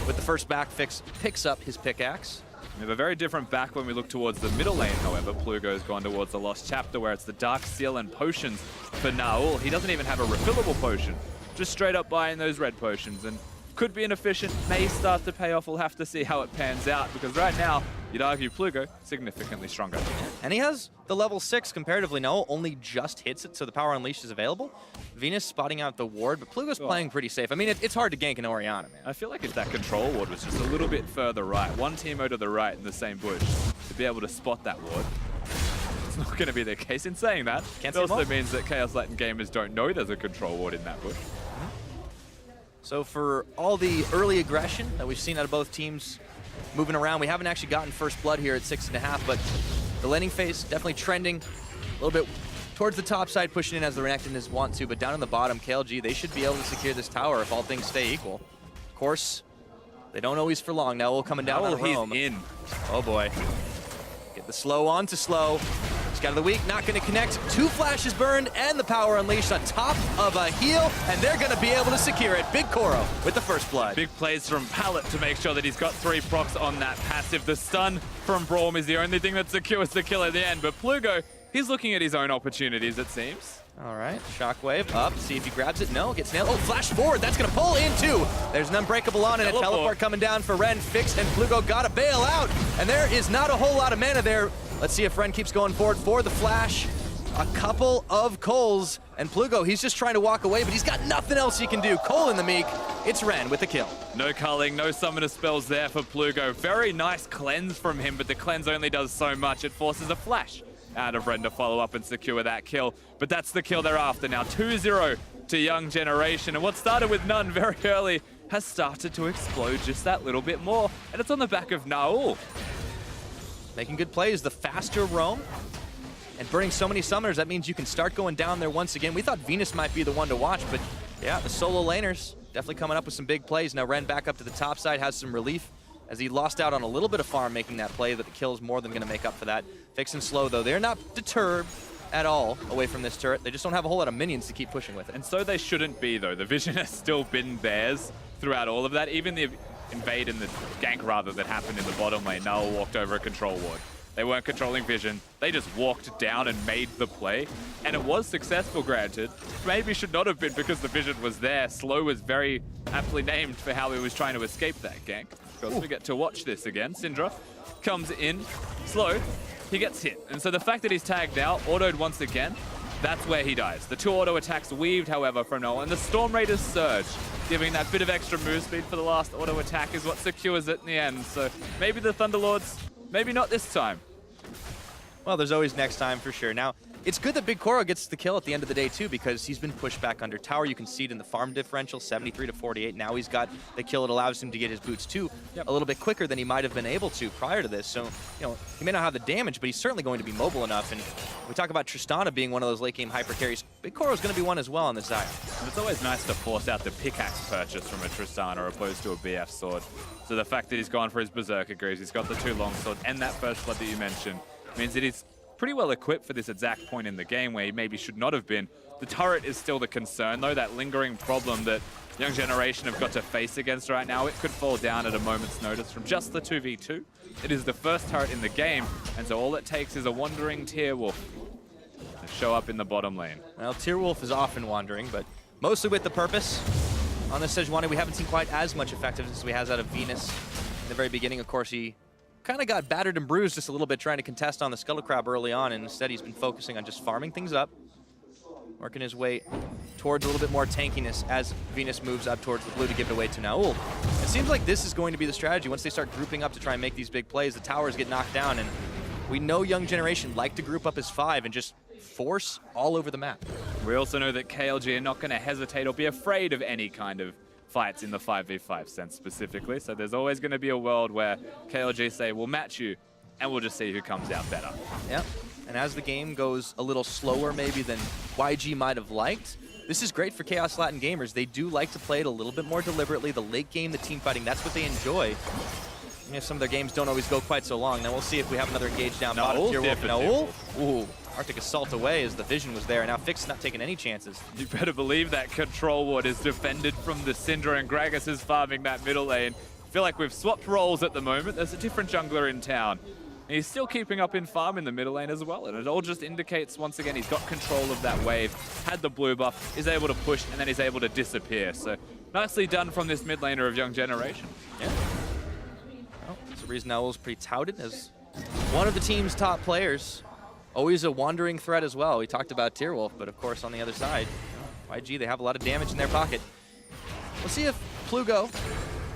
with the first back fix, picks up his pickaxe. We have a very different back when we look towards the middle lane, however. Plugo's gone towards the Lost Chapter, where it's the Dark Seal and potions for Naul. He doesn't even have a refillable potion, just straight up buying those red potions. And could be inefficient, may start to pay off. We'll have to see how it pans out, because right now, you'd argue Plugo significantly stronger. And he has the level 6 comparatively. Naul only just hits it, so the Power Unleashed is available. Venus spotting out the ward, but Plugo's playing pretty safe. I mean, it's hard to gank an Orianna, man. I feel like if that control ward was just a little bit further right, one teamo to the right in the same bush, to be able to spot that ward, it's not going to be the case. In saying that, it also means that Chaos Latin gamers don't know there's a control ward in that bush. So for all the early aggression that we've seen out of both teams moving around, we haven't actually gotten first blood here at 6.5, but the laning phase definitely trending a little bit towards the top side, pushing in as the Renekton is want to, but down in the bottom, KLG, they should be able to secure this tower if all things stay equal. Of course, they don't always for long. Naul coming down on Rome. He's in. Oh boy. Get the slow on to slow. Scout of the week, not going to connect. 2 flashes burned and the power unleashed on top of a heal, and they're going to be able to secure it. BigKoro with the first blood. Big plays from Pallet to make sure that he's got 3 procs on that passive. The stun from Braum is the only thing that secures the kill at the end, but Plugo, he's looking at his own opportunities, it seems. All right, Shockwave up, see if he grabs it. No, gets nailed. Oh, flash forward, that's gonna pull in too. There's an unbreakable on and a teleport coming down for Ren. Fixed, and Plugo gotta bail out. And there is not a whole lot of mana there. Let's see if Ren keeps going forward for the flash. A couple of Coles, and Plugo, he's just trying to walk away, but he's got nothing else he can do. Cole in the meek, it's Ren with the kill. No culling, no summoner spells there for Plugo. Very nice cleanse from him, but the cleanse only does so much. It forces a flash out of Ren to follow up and secure that kill. But that's the kill they're after now. 2-0 to Young Generation. And what started with none very early has started to explode just that little bit more. And it's on the back of Naul. Making good plays, the faster roam. And burning so many summoners, that means you can start going down there once again. We thought Venus might be the one to watch, but yeah, the solo laners definitely coming up with some big plays. Now Ren back up to the top side, has some relief as he lost out on a little bit of farm making that play, but the kill is more than going to make up for that. Fix and slow, though. They're not deterred at all away from this turret. They just don't have a whole lot of minions to keep pushing with it. And so they shouldn't be, though. The vision has still been theirs throughout all of that. Even the invade and the gank, rather, that happened in the bottom lane, Naul walked over a control ward. They weren't controlling vision. They just walked down and made the play. And it was successful, granted. Maybe should not have been because the vision was there. Slow was very aptly named for how he was trying to escape that gank. Of course, we get to watch this again. Syndra comes in. Slow. He gets hit. And so the fact that he's tagged out, autoed once again, that's where he dies. The 2 auto attacks weaved, however, from Naul. And the Storm Raiders surge, giving that bit of extra move speed for the last auto attack is what secures it in the end. So maybe the Thunderlords, maybe not this time. Well, there's always next time for sure. Now, it's good that BigKoro gets the kill at the end of the day too, because he's been pushed back under tower. You can see it in the farm differential, 73 to 48. Now he's got the kill. It allows him to get his boots too a little bit quicker than he might have been able to prior to this. So, you know, he may not have the damage, but he's certainly going to be mobile enough. And we talk about Tristana being one of those late game hyper carries. BigKoro is going to be one as well on this side. And it's always nice to force out the pickaxe purchase from a Tristana opposed to a BF sword. So the fact that he's gone for his Berserker Greaves, he's got the 2 longsword and that first blood that you mentioned, means that he's pretty well equipped for this exact point in the game where he maybe should not have been. The turret is still the concern, though, that lingering problem that Young Generation have got to face against right now. It could fall down at a moment's notice from just the 2v2. It is the first turret in the game, and so all it takes is a wandering Tierwulf to show up in the bottom lane. Well, Tierwulf is often wandering, but mostly with the purpose. On the Sejuani, we haven't seen quite as much effectiveness as we has out of Venus. In the very beginning, of course, he kind of got battered and bruised just a little bit trying to contest on the Scuttle Crab early on, and instead he's been focusing on just farming things up, working his way towards a little bit more tankiness as Venus moves up towards the blue to give it away to Naul. It seems like this is going to be the strategy. Once they start grouping up to try and make these big plays, the towers get knocked down, and we know Young Generation like to group up as 5 and just force all over the map. We also know that KLG are not going to hesitate or be afraid of any kind of fights in the 5v5 sense specifically, so there's always going to be a world where KLG say, we'll match you, and we'll just see who comes out better. Yep, and as the game goes a little slower maybe than YG might have liked, this is great for Chaos Latin gamers. They do like to play it a little bit more deliberately. The late game, the team fighting, that's what they enjoy. If some of their games don't always go quite so long. Now we'll see if we have another engage down bottom. Naul. Ooh, Arctic Assault away as the vision was there. Now Fix not taking any chances. You better believe that control ward is defended from the Syndra, and Gragas is farming that middle lane. I feel like we've swapped roles at the moment. There's a different jungler in town. And he's still keeping up in farm in the middle lane as well, and it all just indicates once again he's got control of that wave, had the blue buff, is able to push, and then he's able to disappear. So nicely done from this mid laner of Young Generation. Yeah. Well, that's the reason Naul's pretty touted as one of the team's top players. Always a wandering threat as well. We talked about Tierwulf, but of course on the other side, YG, they have a lot of damage in their pocket. We'll see if Plugo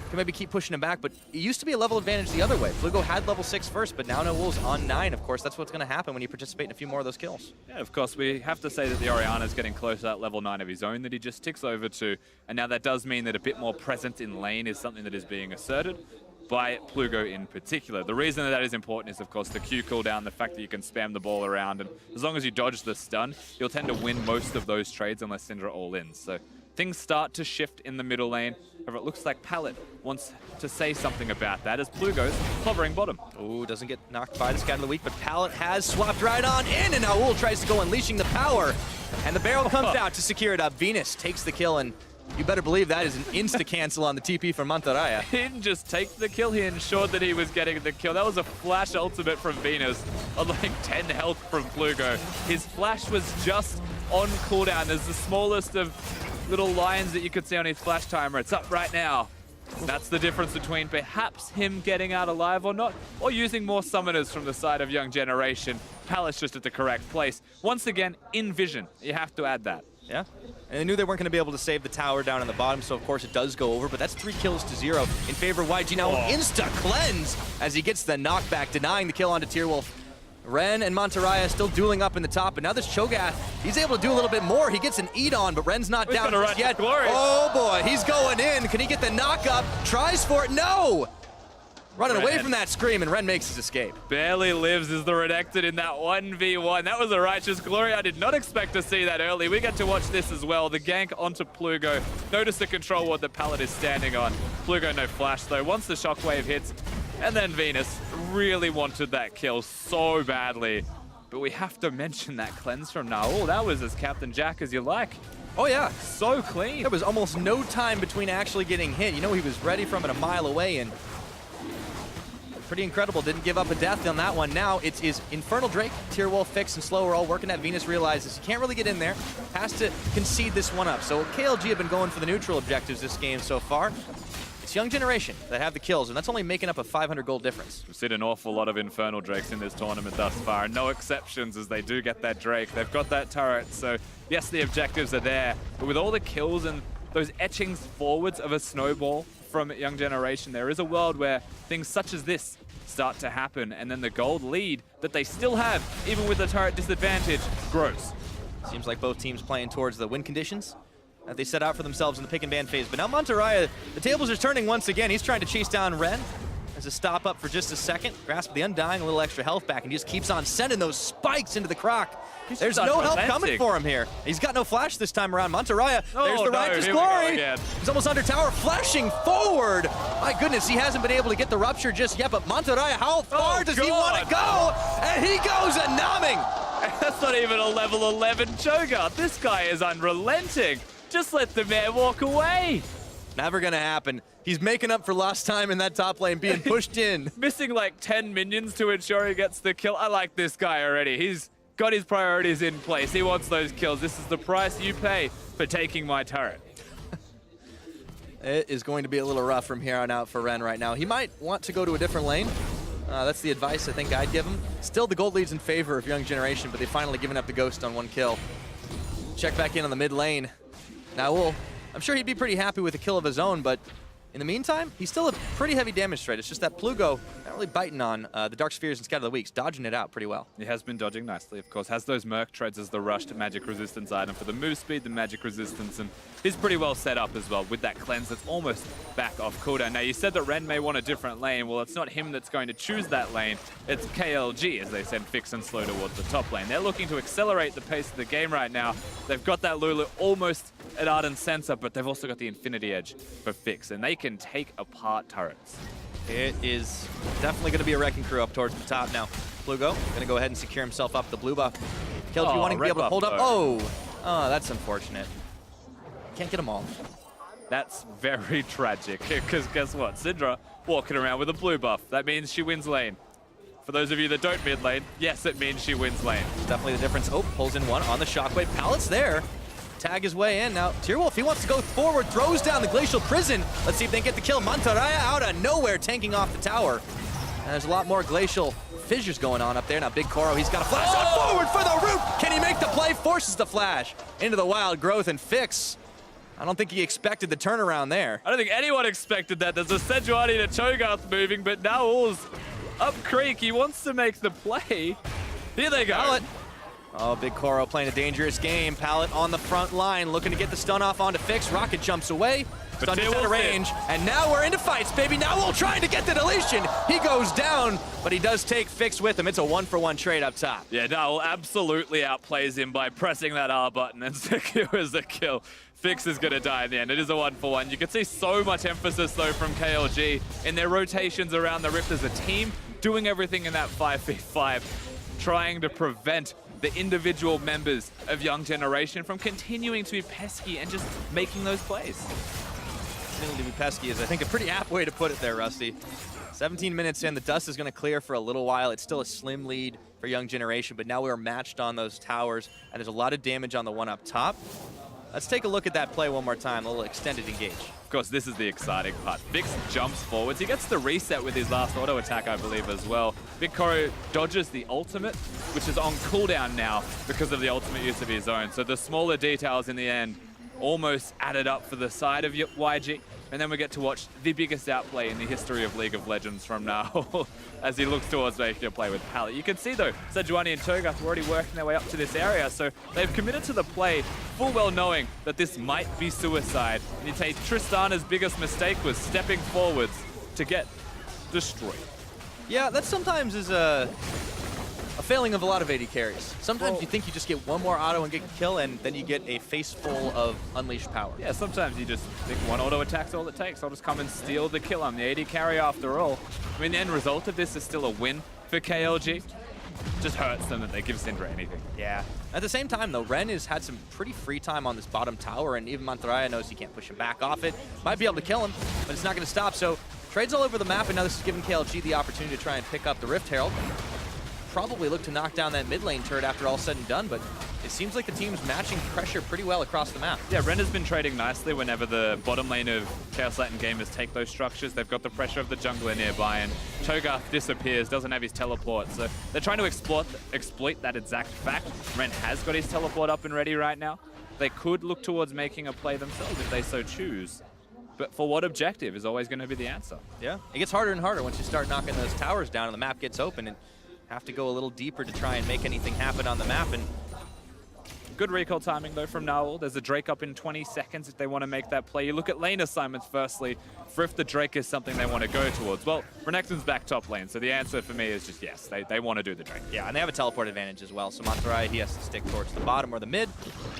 can maybe keep pushing him back, but it used to be a level advantage the other way. Plugo had level 6 first, but now Naul's on 9. Of course, that's what's going to happen when you participate in a few more of those kills. Yeah, of course, we have to say that the Orianna is getting close to that level 9 of his own that he just ticks over to, and now that does mean that a bit more presence in lane is something that is being asserted. by Plugo in particular. The reason that is important is, of course, the Q cooldown, the fact that you can spam the ball around, and as long as you dodge the stun, you'll tend to win most of those trades unless Syndra all-in. So things start to shift in the middle lane. However, it looks like Pallet wants to say something about that as Plugo's hovering bottom. Ooh, doesn't get knocked by the Scout of the Week, but Pallet has swapped right on in, and Naul tries to go unleashing the power. And the barrel comes out to secure it up. Venus takes the kill, and you better believe that is an insta-cancel on the TP from MANTARRAYA. He didn't just take the kill, he ensured that he was getting the kill. That was a flash ultimate from Venus on like 10 health from Plugo. His flash was just on cooldown. There's the smallest of little lines that you could see on his flash timer. It's up right now. That's the difference between perhaps him getting out alive or not, or using more summoners from the side of Young Generation. Palace just at the correct place. Once again, in vision. You have to add that. Yeah, and they knew they weren't going to be able to save the tower down in the bottom, so of course it does go over, but that's 3 kills to 0 in favor of YG. Now insta-cleanse as he gets the knockback, denying the kill onto Tierwulf. Ren and MANTARRAYA still dueling up in the top, but now this Cho'Gath, he's able to do a little bit more. He gets an eat on, but Ren's not down just yet. Oh boy, he's going in. Can he get the knock up? Tries for it, no! Running away from that scream, and Ren makes his escape. Barely lives as the Renekton in that 1v1. That was a righteous glory. I did not expect to see that early. We get to watch this as well. The gank onto Plugo. Notice the control ward that Pallet is standing on. Plugo no flash though. Once the shockwave hits, and then Venus really wanted that kill so badly. But we have to mention that cleanse from Naul. That was as Captain Jack as you like. Oh yeah. So clean. There was almost no time between actually getting hit. You know, he was ready from it a mile away, and pretty incredible. Didn't give up a death on that one. Now it's his Infernal Drake, Tierwulf, Fix, and Slow are all working at. Venus realizes he can't really get in there. Has to concede this one up. So KLG have been going for the neutral objectives this game so far. It's Young Generation that have the kills, and that's only making up a 500 gold difference. We've seen an awful lot of Infernal Drakes in this tournament thus far, and no exceptions as they do get that Drake. They've got that turret, so yes, the objectives are there, but with all the kills and those etchings forwards of a snowball from Young Generation, there is a world where things such as this start to happen, and then the gold lead that they still have, even with the turret disadvantage, grows. Seems like both teams playing towards the win conditions that they set out for themselves in the pick and ban phase. But now MANTARRAYA, the tables are turning once again. He's trying to chase down Ren. As a stop up for just a second. Grasp the Undying, a little extra health back, and he just keeps on sending those spikes into the croc. There's no help coming for him here. He's got no flash this time around. MANTARRAYA, there's the righteous glory. He's almost under tower, flashing forward. My goodness, he hasn't been able to get the rupture just yet, but MANTARRAYA, how far does he want to go? And he goes a numbing. That's not even a level 11 Cho'Gath. This guy is unrelenting. Just let the man walk away. Never gonna happen. He's making up for lost time in that top lane, being pushed in. Missing like 10 minions to ensure he gets the kill. I like this guy already. He's got his priorities in place. He wants those kills. This is the price you pay for taking my turret. It is going to be a little rough from here on out for Ren right now. He might want to go to a different lane. That's the advice I think I'd give him. Still, the gold lead's in favor of Young Generation, but they've finally given up the ghost on 1 kill. Check back in on the mid lane. Naul, I'm sure he'd be pretty happy with a kill of his own, but in the meantime, he's still a pretty heavy damage threat. It's just that Plugo not really biting on the Dark Spheres and Scout of the Weeks, dodging it out pretty well. He has been dodging nicely, of course. Has those Merc treads as the rushed magic resistance item for the move speed, the magic resistance, and he's pretty well set up as well with that cleanse that's almost back off cooldown. Now, you said that Ren may want a different lane. Well, it's not him that's going to choose that lane. It's KLG as they send Fix and Slow towards the top lane. They're looking to accelerate the pace of the game right now. They've got that Lulu almost at Ardent Sensor, but they've also got the Infinity Edge for Fix, and they can take apart turrets. It is definitely going to be a wrecking crew up towards the top now. Plugo going to go ahead and secure himself up the blue buff. KLG wanting to be able to hold up. Oh, that's unfortunate. Can't get them all. That's very tragic, because guess what? Syndra walking around with a blue buff. That means she wins lane. For those of you that don't mid lane, yes, it means she wins lane. Definitely the difference. Oh, pulls in one on the shockwave. Pallet's there. Tag his way in. Now, Tierwulf, he wants to go forward, throws down the Glacial Prison. Let's see if they can get the kill. MANTARRAYA out of nowhere, tanking off the tower. And there's a lot more Glacial fissures going on up there. Now, BigKoro, he's got a flash on forward for the root. Can he make the play? Forces the flash into the wild growth and Fix. I don't think he expected the turnaround there. I don't think anyone expected that. There's a Sejuani to Cho'Gath moving, but Naul's up creek. He wants to make the play. Here they go. Pallet Oh, BigKoro playing a dangerous game. Pallet on the front line, looking to get the stun off onto Fix. Rocket jumps away. Stun is out of range. And now we're into fights, baby. Naul trying to get the deletion. He goes down, but he does take Fix with him. It's a 1-for-1 trade up top. Yeah, Naul absolutely outplays him by pressing that R button and secures the kill. Fix is going to die in the end. It is a 1-for-1. You can see so much emphasis, though, from KLG in their rotations around the Rift as a team, doing everything in that 5v5, trying to prevent the individual members of Young Generation from continuing to be pesky and just making those plays. Continuing to be pesky is, I think, a pretty apt way to put it there, Rusty. 17 minutes in, the dust is going to clear for a little while. It's still a slim lead for Young Generation, but now we are matched on those towers, and there's a lot of damage on the one up top. Let's take a look at that play one more time, a little extended engage. Of course, this is the exciting part. Vix jumps forwards. He gets the reset with his last auto attack, I believe, as well. BigKoro dodges the ultimate, which is on cooldown now because of the ultimate use of his own. So the smaller details in the end almost added up for the side of YG. And then we get to watch the biggest outplay in the history of League of Legends from Naul as he looks towards making a play with Pallet. You can see, though, Sejuani and Cho'Gath are already working their way up to this area, so they've committed to the play, full well knowing that this might be suicide. And you take Tristana's biggest mistake was stepping forwards to get destroyed. Yeah, that sometimes is a failing of a lot of AD carries. Sometimes you think you just get one more auto and get a kill, and then you get a face full of unleashed power. Yeah, sometimes you just think one auto attack's all it takes. I'll just come and steal the kill. I'm the AD carry after all. I mean, the end result of this is still a win for KLG. Just hurts them that they give Syndra anything. Yeah. At the same time, though, Ren has had some pretty free time on this bottom tower, and even MANTARRAYA knows he can't push him back off it. Might be able to kill him, but it's not going to stop. So trades all over the map, and now this is giving KLG the opportunity to try and pick up the Rift Herald. Probably look to knock down that mid lane turret after all said and done, but it seems like the team's matching pressure pretty well across the map. Yeah, Ren has been trading nicely whenever the bottom lane of Chaos Latin gamers take those structures. They've got the pressure of the jungler nearby, and Cho'Gath disappears, doesn't have his teleport, so they're trying to exploit that exact fact. Ren has got his teleport up and ready right now. They could look towards making a play themselves if they so choose. But for what objective is always going to be the answer. Yeah, it gets harder and harder once you start knocking those towers down and the map gets open, and have to go a little deeper to try and make anything happen on the map. And good recall timing, though, from Naul. There's a Drake up in 20 seconds if they want to make that play. You look at lane assignments, firstly, for if the Drake is something they want to go towards. Well, Renekton's back top lane, so the answer for me is just yes, they want to do the Drake. Yeah, and they have a teleport advantage as well, so MANTARRAYA, he has to stick towards the bottom or the mid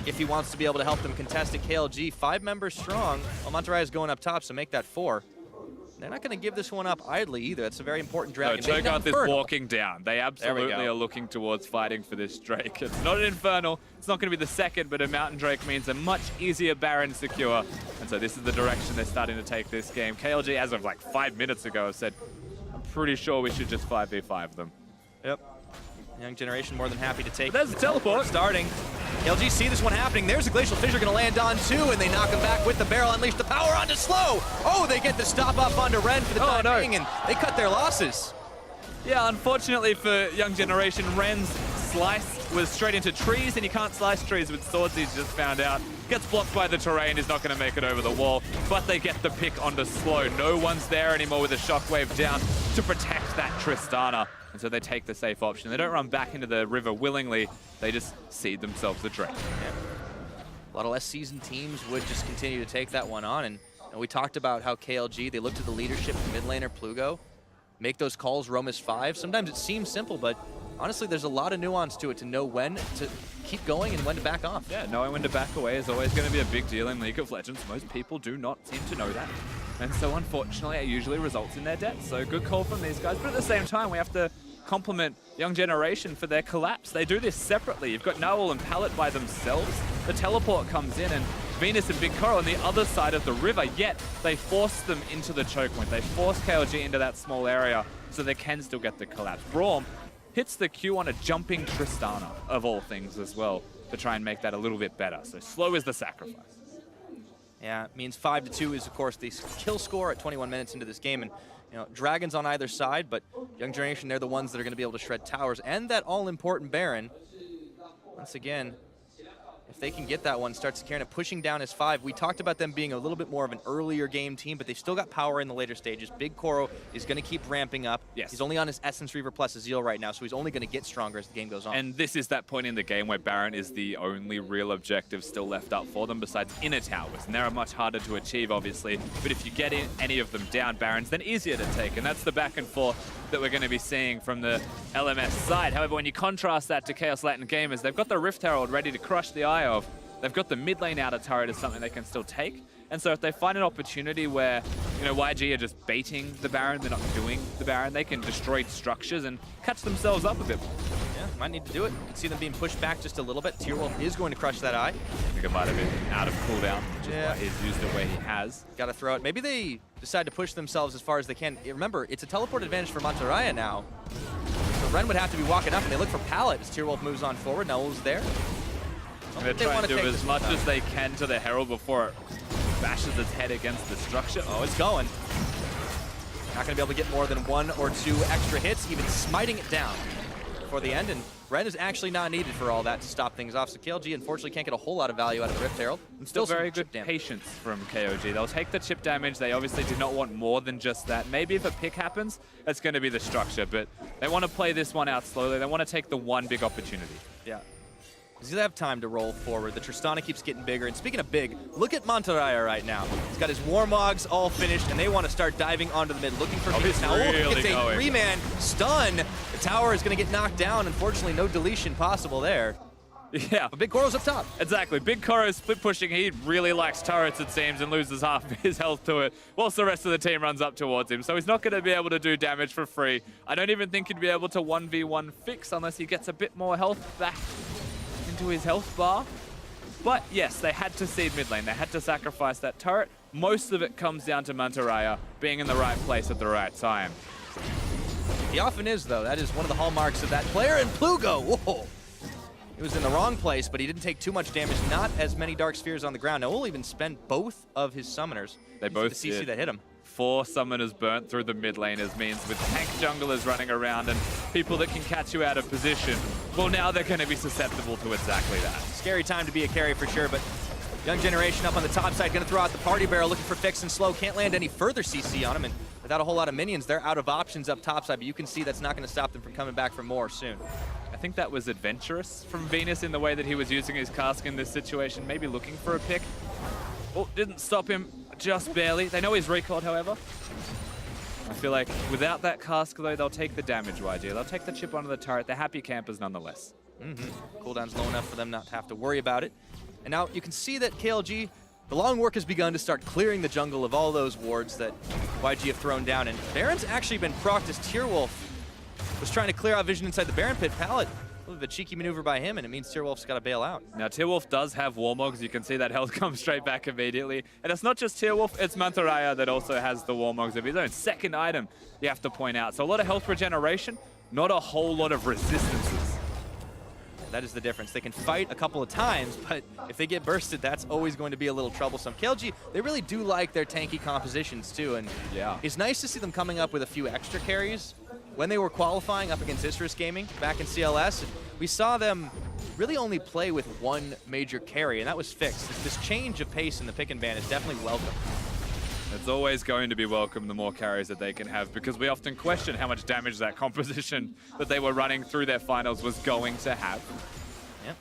if he wants to be able to help them contest it. KLG, 5 members strong. Well, MANTARRAYA is going up top, so make that 4. They're not going to give this one up idly either. It's a very important dragon. No, Cho'Gath is walking down. They absolutely are looking towards fighting for this Drake. It's not an Infernal. It's not going to be the second, but a Mountain Drake means a much easier Baron secure. And so this is the direction they're starting to take this game. KLG, as of like 5 minutes ago, said, I'm pretty sure we should just 5v5 them. Yep. Young Generation more than happy to take. But there's the teleport starting. KLG see this one happening. There's a Glacial Fissure going to land on too, and they knock him back with the barrel. Unleash the power onto Slow. Oh, they get the stop up onto Ren for the time being, and they cut their losses. Yeah, unfortunately for Young Generation, Ren's slice was straight into trees, and you can't slice trees with swords, he's just found out. Gets blocked by the terrain, is not going to make it over the wall, but they get the pick onto Slow. No one's there anymore with a shockwave down to protect that Tristana. And so they take the safe option. They don't run back into the river willingly. They just seed themselves the Drake. Yeah. A lot of less seasoned teams would just continue to take that one on. And we talked about how KLG, they look to the leadership of mid laner Plugo, make those calls roam as 5. Sometimes it seems simple, but honestly, there's a lot of nuance to it to know when to keep going and when to back off. Yeah, knowing when to back away is always going to be a big deal in League of Legends. Most people do not seem to know that. And so unfortunately, it usually results in their death. So good call from these guys. But at the same time, we have to compliment Young Generation for their collapse. They do this separately. You've got Naul and Pallet by themselves. The teleport comes in, and Venus and BigKoro on the other side of the river, yet they force them into the choke point. They force KLG into that small area so they can still get the collapse. Braum hits the Q on a jumping Tristana, of all things, as well, to try and make that a little bit better. So Slow is the sacrifice. Yeah, it means 5-2 is, of course, the kill score at 21 minutes into this game. And, you know, dragons on either side, but Young Generation, they're the ones that are going to be able to shred towers and that all-important Baron. Once again, if they can get that one, start securing it, pushing down as 5. We talked about them being a little bit more of an earlier game team, but they've still got power in the later stages. BigKoro is going to keep ramping up. Yes. He's only on his Essence Reaver plus Azeel right now, so he's only going to get stronger as the game goes on. And this is that point in the game where Baron is the only real objective still left up for them besides inner towers. And they're much harder to achieve, obviously. But if you get any of them down, Baron's then easier to take. And that's the back and forth that we're going to be seeing from the LMS side. However, when you contrast that to Chaos Latin Gamers, they've got the Rift Herald ready to crush the eye of. They've got the mid lane outer turret as something they can still take. And so if they find an opportunity where, you know, YG are just baiting the Baron, they're not doing the Baron, they can destroy structures and catch themselves up a bit more. Yeah, might need to do it. You can see them being pushed back just a little bit. Tierwulf is going to crush that eye. I think it might have been out of cooldown, which is why he's used it where he has. Got to throw it. Maybe they decide to push themselves as far as they can. Remember, it's a teleport advantage for MANTARRAYA now. So Ren would have to be walking up, and they look for Pallet as Tierwulf moves on forward. Naul's there. They're trying to do as much as they can to the Herald before it bashes its head against the structure. Oh, it's going. Not going to be able to get more than 1 or 2 extra hits, even smiting it down before the end. And Ren is actually not needed for all that to stop things off. So KLG unfortunately can't get a whole lot of value out of the Rift Herald. And still very good patience from KOG. They'll take the chip damage. They obviously did not want more than just that. Maybe if a pick happens, it's going to be the structure. But they want to play this one out slowly. They want to take the one big opportunity. Yeah. He's going to have time to roll forward. The Tristana keeps getting bigger. And speaking of big, look at MANTARRAYA right now. He's got his Warmogs all finished, and they want to start diving onto the mid, looking for hits. Now, it's a 3-man stun. The tower is going to get knocked down. Unfortunately, no deletion possible there. Yeah. But BigKoro's up top. Exactly. BigKoro is split pushing. He really likes turrets, it seems, and loses half of his health to it, whilst the rest of the team runs up towards him. So he's not going to be able to do damage for free. I don't even think he'd be able to 1v1 fix unless he gets a bit more health back into his health bar. But yes, they had to seed mid lane. They had to sacrifice that turret. Most of it comes down to MANTARRAYA being in the right place at the right time. He often is, though. That is one of the hallmarks of that player. And Plugo, whoa! He was in the wrong place, but he didn't take too much damage. Not as many Dark Spheres on the ground. Naul even spent both of his summoners. They both the CC that hit him. 4 summoners burnt through the mid laners means with tank junglers running around and people that can catch you out of position, well, now they're going to be susceptible to exactly that. Scary time to be a carry for sure, but Young Generation up on the top side, going to throw out the party barrel, looking for Fix and Slow. Can't land any further CC on him, and without a whole lot of minions, they're out of options up top side, but you can see that's not going to stop them from coming back for more soon. I think that was adventurous from Venus in the way that he was using his cask in this situation, maybe looking for a pick. Oh, didn't stop him. Just barely. They know he's recoiled, however. I feel like without that cask, though, they'll take the damage, YG. They'll take the chip onto the turret. They're happy campers nonetheless. Cooldown's low enough for them not to have to worry about it. And now you can see that KLG, the long work has begun to start clearing the jungle of all those wards that YG have thrown down. And Baron's actually been procced as Tierwulf was trying to clear out vision inside the Baron pit. Pallet, a little bit of a cheeky maneuver by him, and it means Tierwulf's got to bail out. Now, Tierwulf does have Warmogs. You can see that health comes straight back immediately. And it's not just Tierwulf, it's MANTARRAYA that also has the Warmogs of his own. Second item, you have to point out. So a lot of health regeneration, not a whole lot of resistances. That is the difference. They can fight a couple of times, but if they get bursted, that's always going to be a little troublesome. KLG, they really do like their tanky compositions too, and yeah, it's nice to see them coming up with a few extra carries. When they were qualifying up against Isurus Gaming back in CLS, we saw them really only play with one major carry, and that was fixed. This change of pace in the pick and ban is definitely welcome. It's always going to be welcome the more carries that they can have, because we often question how much damage that composition that they were running through their finals was going to have. Yep.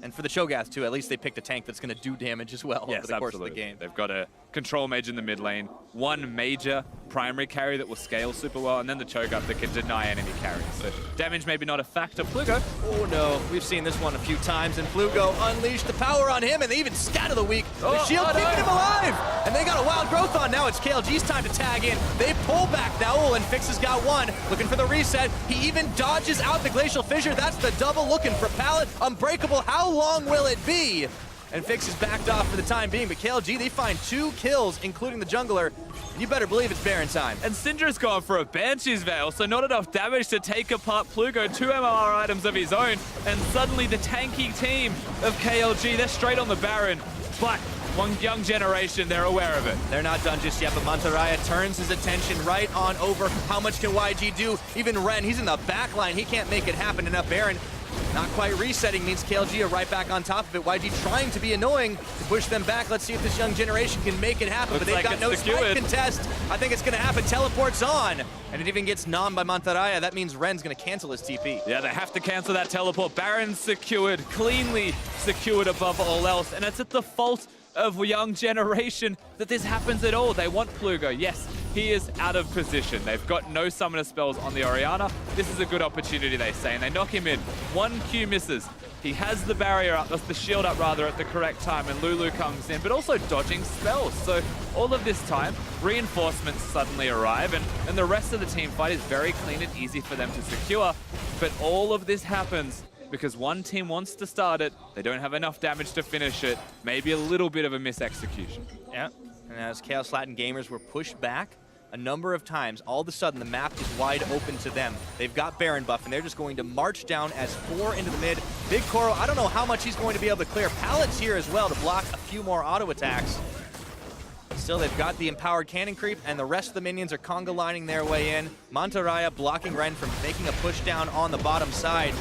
And for the Cho'Gath too, at least they picked a tank that's going to do damage as well over the course of the game. They've got a control mage in the mid lane, one major primary carry that will scale super well, and then the Cho'Gath that can deny enemy carries. So damage maybe not a factor. Plugo. Oh no, we've seen this one a few times, and Plugo unleashed the power on him, and they even scatter the weak. The shield keeping him alive, and they got a wild growth on. Now it's KLG's time to tag in. They pull back Naul, and Fix has got one, looking for the reset. He even dodges out the Glacial Fissure. That's the double looking for Pallet. Unbreakable, how long will it be? And Fix is backed off for the time being, but KLG, they find 2 kills, including the jungler. You better believe it's Baron time. And Syndra's gone for a Banshee's Veil, so not enough damage to take apart Plugo. 2 MMR items of his own, and suddenly the tanky team of KLG, they're straight on the Baron. But one Young Generation, they're aware of it. They're not done just yet, but MANTARRAYA turns his attention right on over. How much can YG do? Even Ren, he's in the back line. He can't make it happen enough. Baron Not quite resetting means KLG are right back on top of it. YG trying to be annoying to push them back. Let's see if this young generation can make it happen. Looks but they've like got no it's spike secured. contest. I think it's going to happen. Teleports on. And it even gets nommed by MANTARRAYA. That means Ren's going to cancel his TP. Yeah, they have to cancel that teleport. Baron's secured, cleanly secured above all else. And it's at the fault of young generation that this happens at all. They want Plugo. Yes, he is out of position. They've got no summoner spells on the Orianna. This is a good opportunity, they say, and they knock him in. 1 Q misses. He has the barrier up, the shield up rather, at the correct time, and Lulu comes in, but also dodging spells. So all of this time, reinforcements suddenly arrive, and the rest of the team fight is very clean and easy for them to secure. But all of this happens because one team wants to start it, they don't have enough damage to finish it, maybe a little bit of a misexecution. Yeah, and as Chaos Latin gamers were pushed back a number of times, all of a sudden the map is wide open to them. They've got Baron buff, and they're just going to march down as 4 into the mid. BigKoro, I don't know how much he's going to be able to clear. Pallets here as well to block a few more auto attacks. Still, they've got the empowered cannon creep, and the rest of the minions are conga lining their way in. MANTARRAYA blocking Ren from making a push down on the bottom side.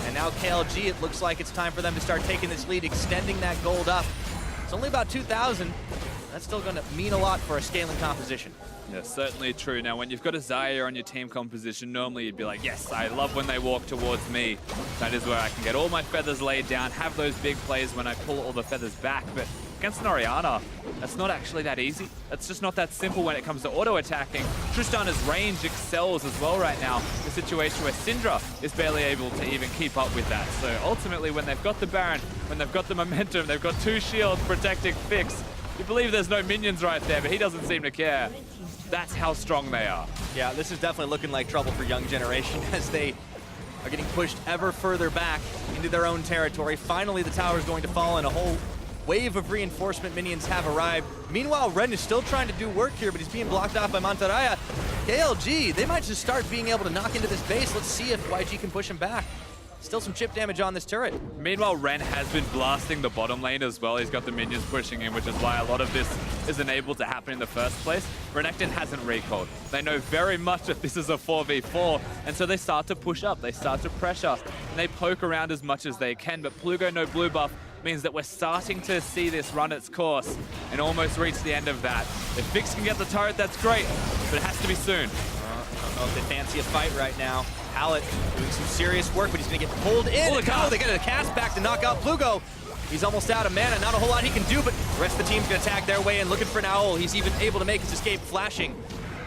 And now KLG, it looks like it's time for them to start taking this lead, extending that gold up. It's only about 2,000. That's still going to mean a lot for a scaling composition. Yeah, certainly true. Now, when you've got a Xayah on your team composition, normally you'd be like, yes, I love when they walk towards me. That is where I can get all my feathers laid down, have those big plays when I pull all the feathers back. But against an Orianna, that's not actually that easy. That's just not that simple when it comes to auto-attacking. Tristana's range excels as well right now. The situation where Syndra is barely able to even keep up with that. So ultimately, when they've got the Baron, when they've got the momentum, they've got 2 shields protecting Fix. You believe there's no minions right there, but he doesn't seem to care. That's how strong they are. Yeah, this is definitely looking like trouble for young generation as they are getting pushed ever further back into their own territory. Finally, the tower is going to fall, and a whole wave of reinforcement minions have arrived. Meanwhile, Ren is still trying to do work here, but he's being blocked off by MANTARRAYA. KLG, they might just start being able to knock into this base. Let's see if YG can push him back. Still some chip damage on this turret. Meanwhile, Ren has been blasting the bottom lane as well. He's got the minions pushing in, which is why a lot of this isn't able to happen in the first place. Renekton hasn't recalled. They know very much that this is a 4v4, and so they start to push up. They start to pressure, and they poke around as much as they can, but Plugo no blue buff means that we're starting to see this run its course and almost reach the end of that. If Fix can get the turret, that's great, but it has to be soon. I don't know if they fancy a fight right now. Pallet doing some serious work, but he's going to get pulled in. Oh, they get a cast back to knock out Plugo. He's almost out of mana. Not a whole lot he can do, but the rest of the team's going to attack their way in, looking for Naul. He's even able to make his escape flashing,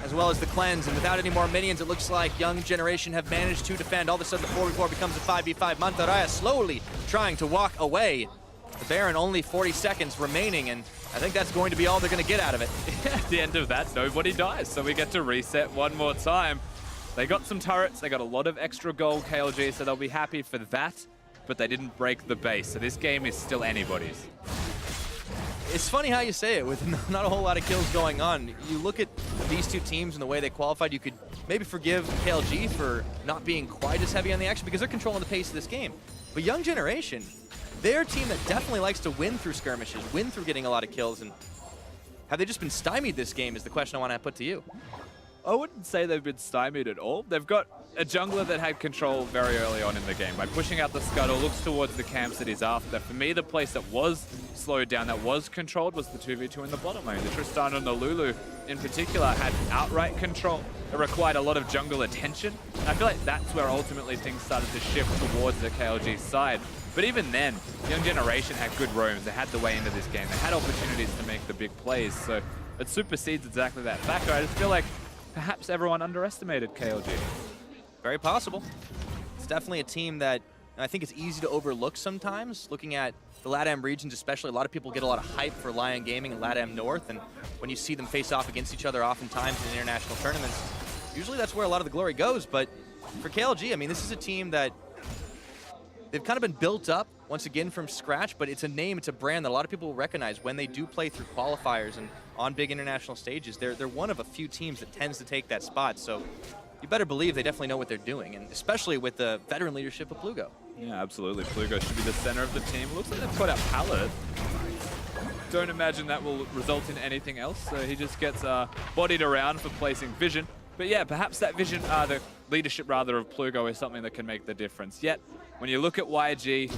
as well as the cleanse. And without any more minions, it looks like young generation have managed to defend. All of a sudden, the 4v4 becomes a 5v5. MANTARRAYA slowly trying to walk away. The Baron only 40 seconds remaining, and I think that's going to be all they're going to get out of it. At the end of that, nobody dies, so we get to reset one more time. They got some turrets, they got a lot of extra gold, KLG, so they'll be happy for that, but they didn't break the base, so this game is still anybody's. It's funny how you say it, with not a whole lot of kills going on. You look at these two teams and the way they qualified, you could maybe forgive KLG for not being quite as heavy on the action because they're controlling the pace of this game. But young generation, they're a team that definitely likes to win through skirmishes, win through getting a lot of kills, and have they just been stymied this game is the question I want to put to you. I wouldn't say they've been stymied at all. They've got a jungler that had control very early on in the game. By pushing out the scuttle, looks towards the camps that he's after. For me, the place that was slowed down, that was controlled, was the 2v2 in the bottom lane. The Tristana and the Lulu, in particular, had outright control. It required a lot of jungle attention. And I feel like that's where ultimately things started to shift towards the KLG side. But even then, young generation had good roams. They had the way into this game. They had opportunities to make the big plays. So it supersedes exactly that factor. I just feel like perhaps everyone underestimated KLG. Very possible. It's definitely a team that I think it's easy to overlook sometimes. Looking at the LATAM regions especially, a lot of people get a lot of hype for Lion Gaming and LATAM North, and when you see them face off against each other oftentimes in international tournaments, usually that's where a lot of the glory goes. But for KLG, I mean, this is a team that they've kind of been built up once again from scratch, but it's a name, it's a brand that a lot of people will recognize when they do play through qualifiers and on big international stages. They're one of a few teams that tends to take that spot, so you better believe they definitely know what they're doing, and especially with the veteran leadership of Plugo. Yeah, absolutely. Plugo should be the center of the team. Looks like they've put out Pallet. Don't imagine that will result in anything else, so he just gets bodied around for placing vision. But yeah, perhaps that vision, the leadership rather of Plugo is something that can make the difference. Yet, when you look at YG,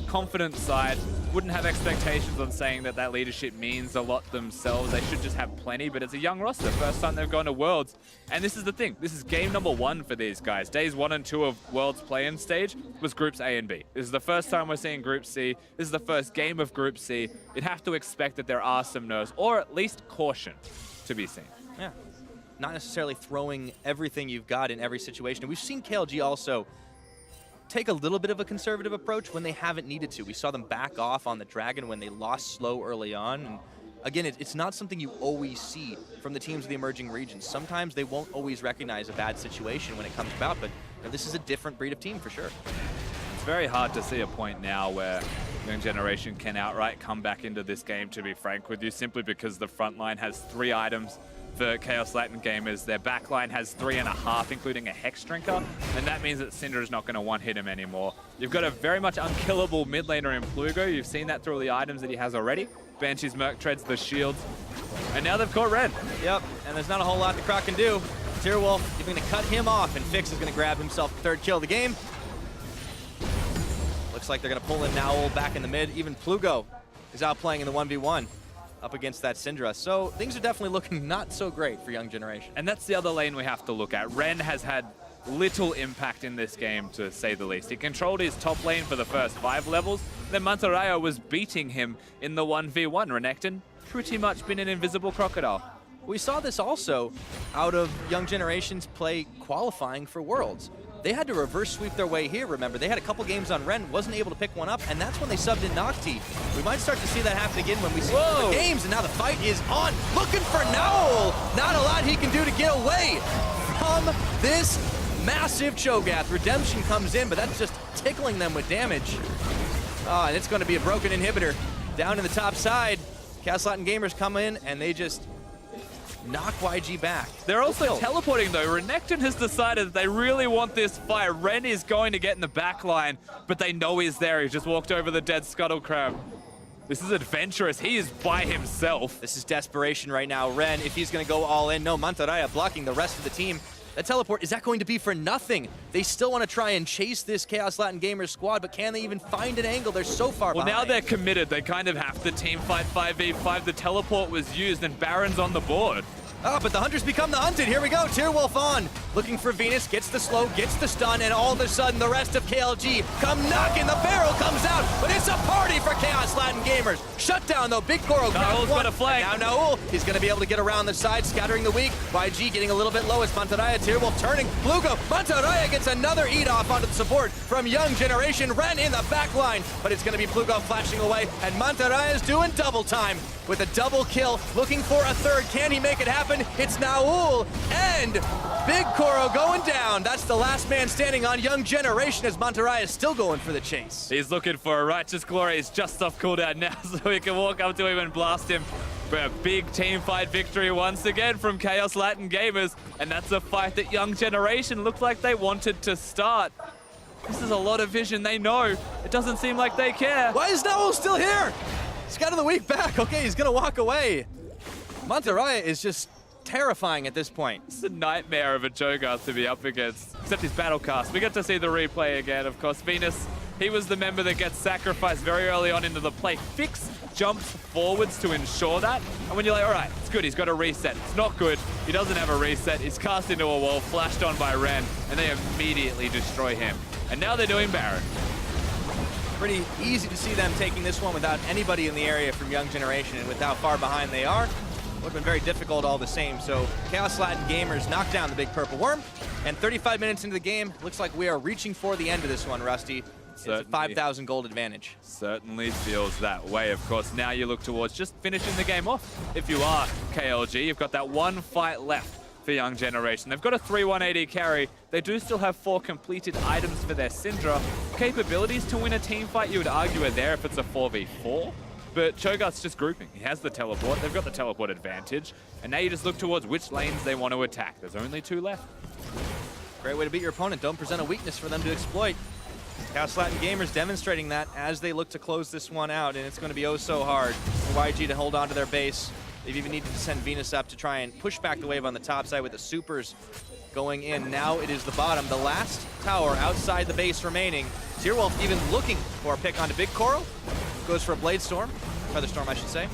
confident side, wouldn't have expectations on saying that that leadership means a lot themselves. They should just have plenty, but it's a young roster. First time they've gone to Worlds. And this is the thing. This is game number 1 for these guys. Days 1 and 2 of Worlds play-in stage was Groups A and B. This is the first time we're seeing Group C. This is the first game of Group C. You'd have to expect that there are some nerves, or at least caution, to be seen. Yeah, not necessarily throwing everything you've got in every situation. And we've seen KLG also take a little bit of a conservative approach when they haven't needed to. We saw them back off on the Dragon when they lost slow early on. And again, it's not something you always see from the teams of the emerging regions. Sometimes they won't always recognize a bad situation when it comes about, but this is a different breed of team for sure. It's very hard to see a point now where Young Generation can outright come back into this game, to be frank with you, simply because the front line has 3 items. For Chaos Latin Gamers, their backline has 3.5, including a Hex Drinker, and that means that Syndra is not going to one-hit him anymore. You've got a very much unkillable mid laner in Plugo. You've seen that through all the items that he has already. Banshee's Merc treads the shields, and now they've caught Ren. Yep, and there's not a whole lot the Croc can do. Tierwulf is going to cut him off, and Fix is going to grab himself the 3rd kill of the game. Looks like they're going to pull in Naul back in the mid. Even Plugo is out playing in the 1v1. Up against that Syndra. So things are definitely looking not so great for Young Generation. And that's the other lane we have to look at. Ren has had little impact in this game, to say the least. He controlled his top lane for the first 5 levels, then MANTARRAYA was beating him in the 1v1. Renekton pretty much been an invisible crocodile. We saw this also out of Young Generation's play qualifying for Worlds. They had to reverse sweep their way here, remember. They had a couple games on Ren, wasn't able to pick one up, and that's when they subbed in Nocti. We might start to see that happen again when we see the games, and now the fight is on. Looking for Naul! Not a lot he can do to get away from this massive Cho'Gath. Redemption comes in, but that's just tickling them with damage. And it's going to be a broken inhibitor. Down in the top side, Chaos Latin Gamers come in, and they just knock YG back. They're also teleporting though. Renekton has decided that they really want this fight. Ren is going to get in the back line, but they know he's there. He just walked over the dead Scuttle Crab. This is adventurous. He is by himself. This is desperation right now. Ren, if he's going to go all in, no, MANTARRAYA blocking the rest of the team. That teleport, is that going to be for nothing? They still want to try and chase this Chaos Latin Gamers squad, but can they even find an angle? They're so far behind. Well, now they're committed. They kind of have to team fight 5v5. The teleport was used and Baron's on the board. Oh, but the hunters become the hunted. Here we go. Tierwulf on. Looking for Venus. Gets the slow, gets the stun, and all of a sudden the rest of KLG come knocking. The barrel comes out, but it's a party for Chaos Latin Gamers. Shut down, though. BigKoro Naul's got a flag. Now Naul, he's going to be able to get around the side, scattering the weak. YG getting a little bit low as MANTARRAYA. Tierwulf turning. Plugo. MANTARRAYA gets another eat off onto the support from Young Generation. Ren in the back line, but it's going to be Plugo flashing away, and MANTARRAYA is doing double time with a double kill, looking for a 3rd. Can he make it happen? It's Naul and BigKoro going down. That's the last man standing on Young Generation as MANTARRAYA is still going for the chase. He's looking for a righteous glory. He's just off cooldown now, so he can walk up to him and blast him. But a big team fight victory once again from Chaos Latin Gamers, and that's a fight that Young Generation looked like they wanted to start. This is a lot of vision. They know. It doesn't seem like they care. Why is Naul still here? Scout of the week back. Okay, he's gonna walk away. MANTARRAYA is just terrifying at this point. It's a nightmare of a Cho'Gath to be up against, except his battle cast. We get to see the replay again, of course. Venus, he was the member that gets sacrificed very early on into the play. Fix jumps forwards to ensure that, and when you're like, all right, it's good, he's got a reset. It's not good, he doesn't have a reset. He's cast into a wall, flashed on by Ren, and they immediately destroy him. And now they're doing Baron. Pretty easy to see them taking this one without anybody in the area from Young Generation, and with how far behind they are, would have been very difficult all the same. So Chaos Latin Gamers knock down the big purple worm, and 35 minutes into the game, looks like we are reaching for the end of this one, Rusty. It's a 5,000 gold advantage. Certainly feels that way, of course. Now you look towards just finishing the game off. If you are KLG, you've got that one fight left for Young Generation. They've got a 3-1 AD carry. They do still have 4 completed items for their Syndra. Capabilities to win a team fight, you would argue, are there if it's a 4v4. But Cho'Gath's just grouping. He has the teleport. They've got the teleport advantage. And now you just look towards which lanes they want to attack. There's only 2 left. Great way to beat your opponent. Don't present a weakness for them to exploit. Chaos Latin Gamers demonstrating that as they look to close this one out, and it's going to be oh so hard for YG to hold on to their base. They've even needed to send Venus up to try and push back the wave on the top side with the supers going in. Now it is the bottom. The last tower outside the base remaining. Tierwulf even looking for a pick onto BigKoro. Goes for a Blade Storm. Featherstorm, I should say.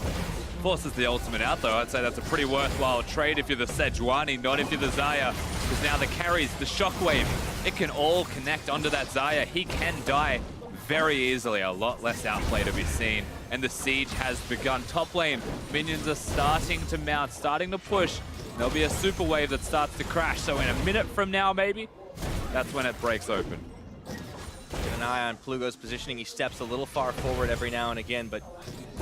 Forces the ultimate out though. I'd say that's a pretty worthwhile trade if you're the Sejuani, not if you're the Xayah. Because now the carries, the shockwave, it can all connect onto that Xayah. He can die very easily, a lot less outplay to be seen. And the siege has begun. Top lane, minions are starting to mount, starting to push. There'll be a super wave that starts to crash. So in a minute from now, maybe, that's when it breaks open. Get an eye on Plugo's positioning. He steps a little far forward every now and again, but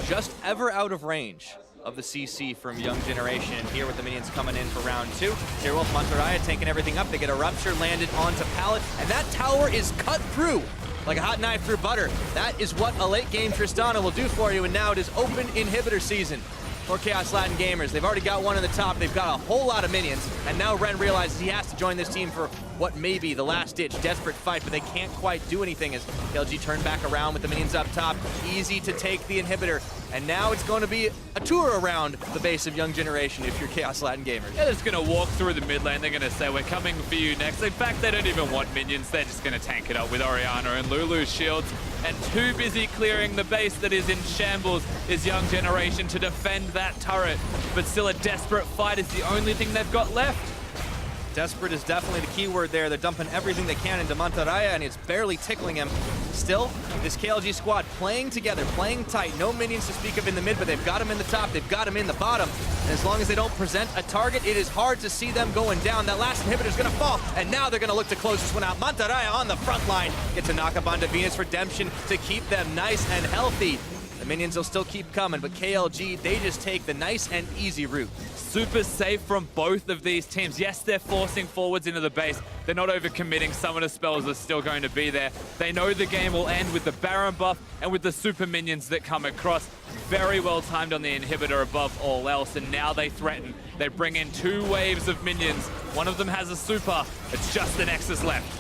just ever out of range of the CC from Young Generation. And here with the minions coming in for round 2. Tierwulf, MANTARRAYA taking everything up. They get a Rupture landed onto Pallet, and that tower is cut through like a hot knife through butter. That is what a late game Tristana will do for you, and now it is open inhibitor season for Chaos Latin Gamers. They've already got one in the top. They've got a whole lot of minions, and now Ren realizes he has to join this team for what may be the last-ditch desperate fight, but they can't quite do anything as KLG turned back around with the minions up top. Easy to take the inhibitor, and now it's going to be a tour around the base of Young Generation if you're Chaos Latin Gamers. Yeah, they're just going to walk through the mid lane. They're going to say, we're coming for you next. In fact, they don't even want minions. They're just going to tank it up with Orianna and Lulu's shields. And too busy clearing the base that is in shambles is Young Generation to defend that turret. But still a desperate fight is the only thing they've got left. Desperate is definitely the key word there. They're dumping everything they can into MANTARRAYA, and it's barely tickling him. Still, this KLG squad playing together, playing tight. No minions to speak of in the mid, but they've got him in the top, they've got him in the bottom. And as long as they don't present a target, it is hard to see them going down. That last inhibitor's gonna fall, and now they're gonna look to close this one out. MANTARRAYA on the front line. Gets a knock up onto Venus Redemption to keep them nice and healthy. The minions will still keep coming, but KLG, they just take the nice and easy route. Super safe from both of these teams. Yes, they're forcing forwards into the base. They're not overcommitting. Summoner spells are still going to be there. They know the game will end with the Baron buff and with the super minions that come across. Very well timed on the inhibitor above all else, and now they threaten. They bring in 2 waves of minions. One of them has a super. It's just the Nexus left.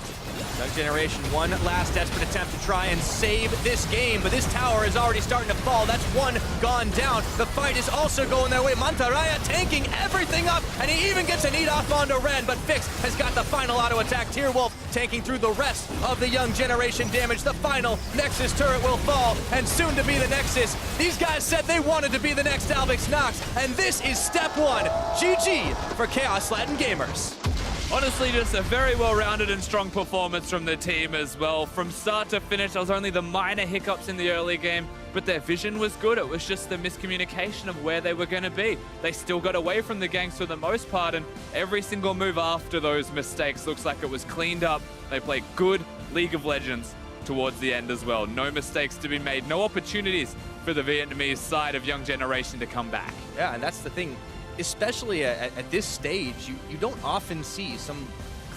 Young Generation, one last desperate attempt to try and save this game, but this tower is already starting to fall. That's one gone down. The fight is also going their way. MANTARRAYA tanking everything up, and he even gets a need off onto Ren, but Fix has got the final auto attack. Tierwulf tanking through the rest of the Young Generation damage. The final Nexus turret will fall, and soon to be the Nexus. These guys said they wanted to be the next Albix Nox, and this is step 1. GG for Chaos Latin Gamers. Honestly, just a very well-rounded and strong performance from the team as well. From start to finish, there was only the minor hiccups in the early game, but their vision was good. It was just the miscommunication of where they were going to be. They still got away from the ganks for the most part, and every single move after those mistakes looks like it was cleaned up. They played good League of Legends towards the end as well. No mistakes to be made, no opportunities for the Vietnamese side of Young Generation to come back. Yeah, and that's the thing. Especially at this stage, you don't often see some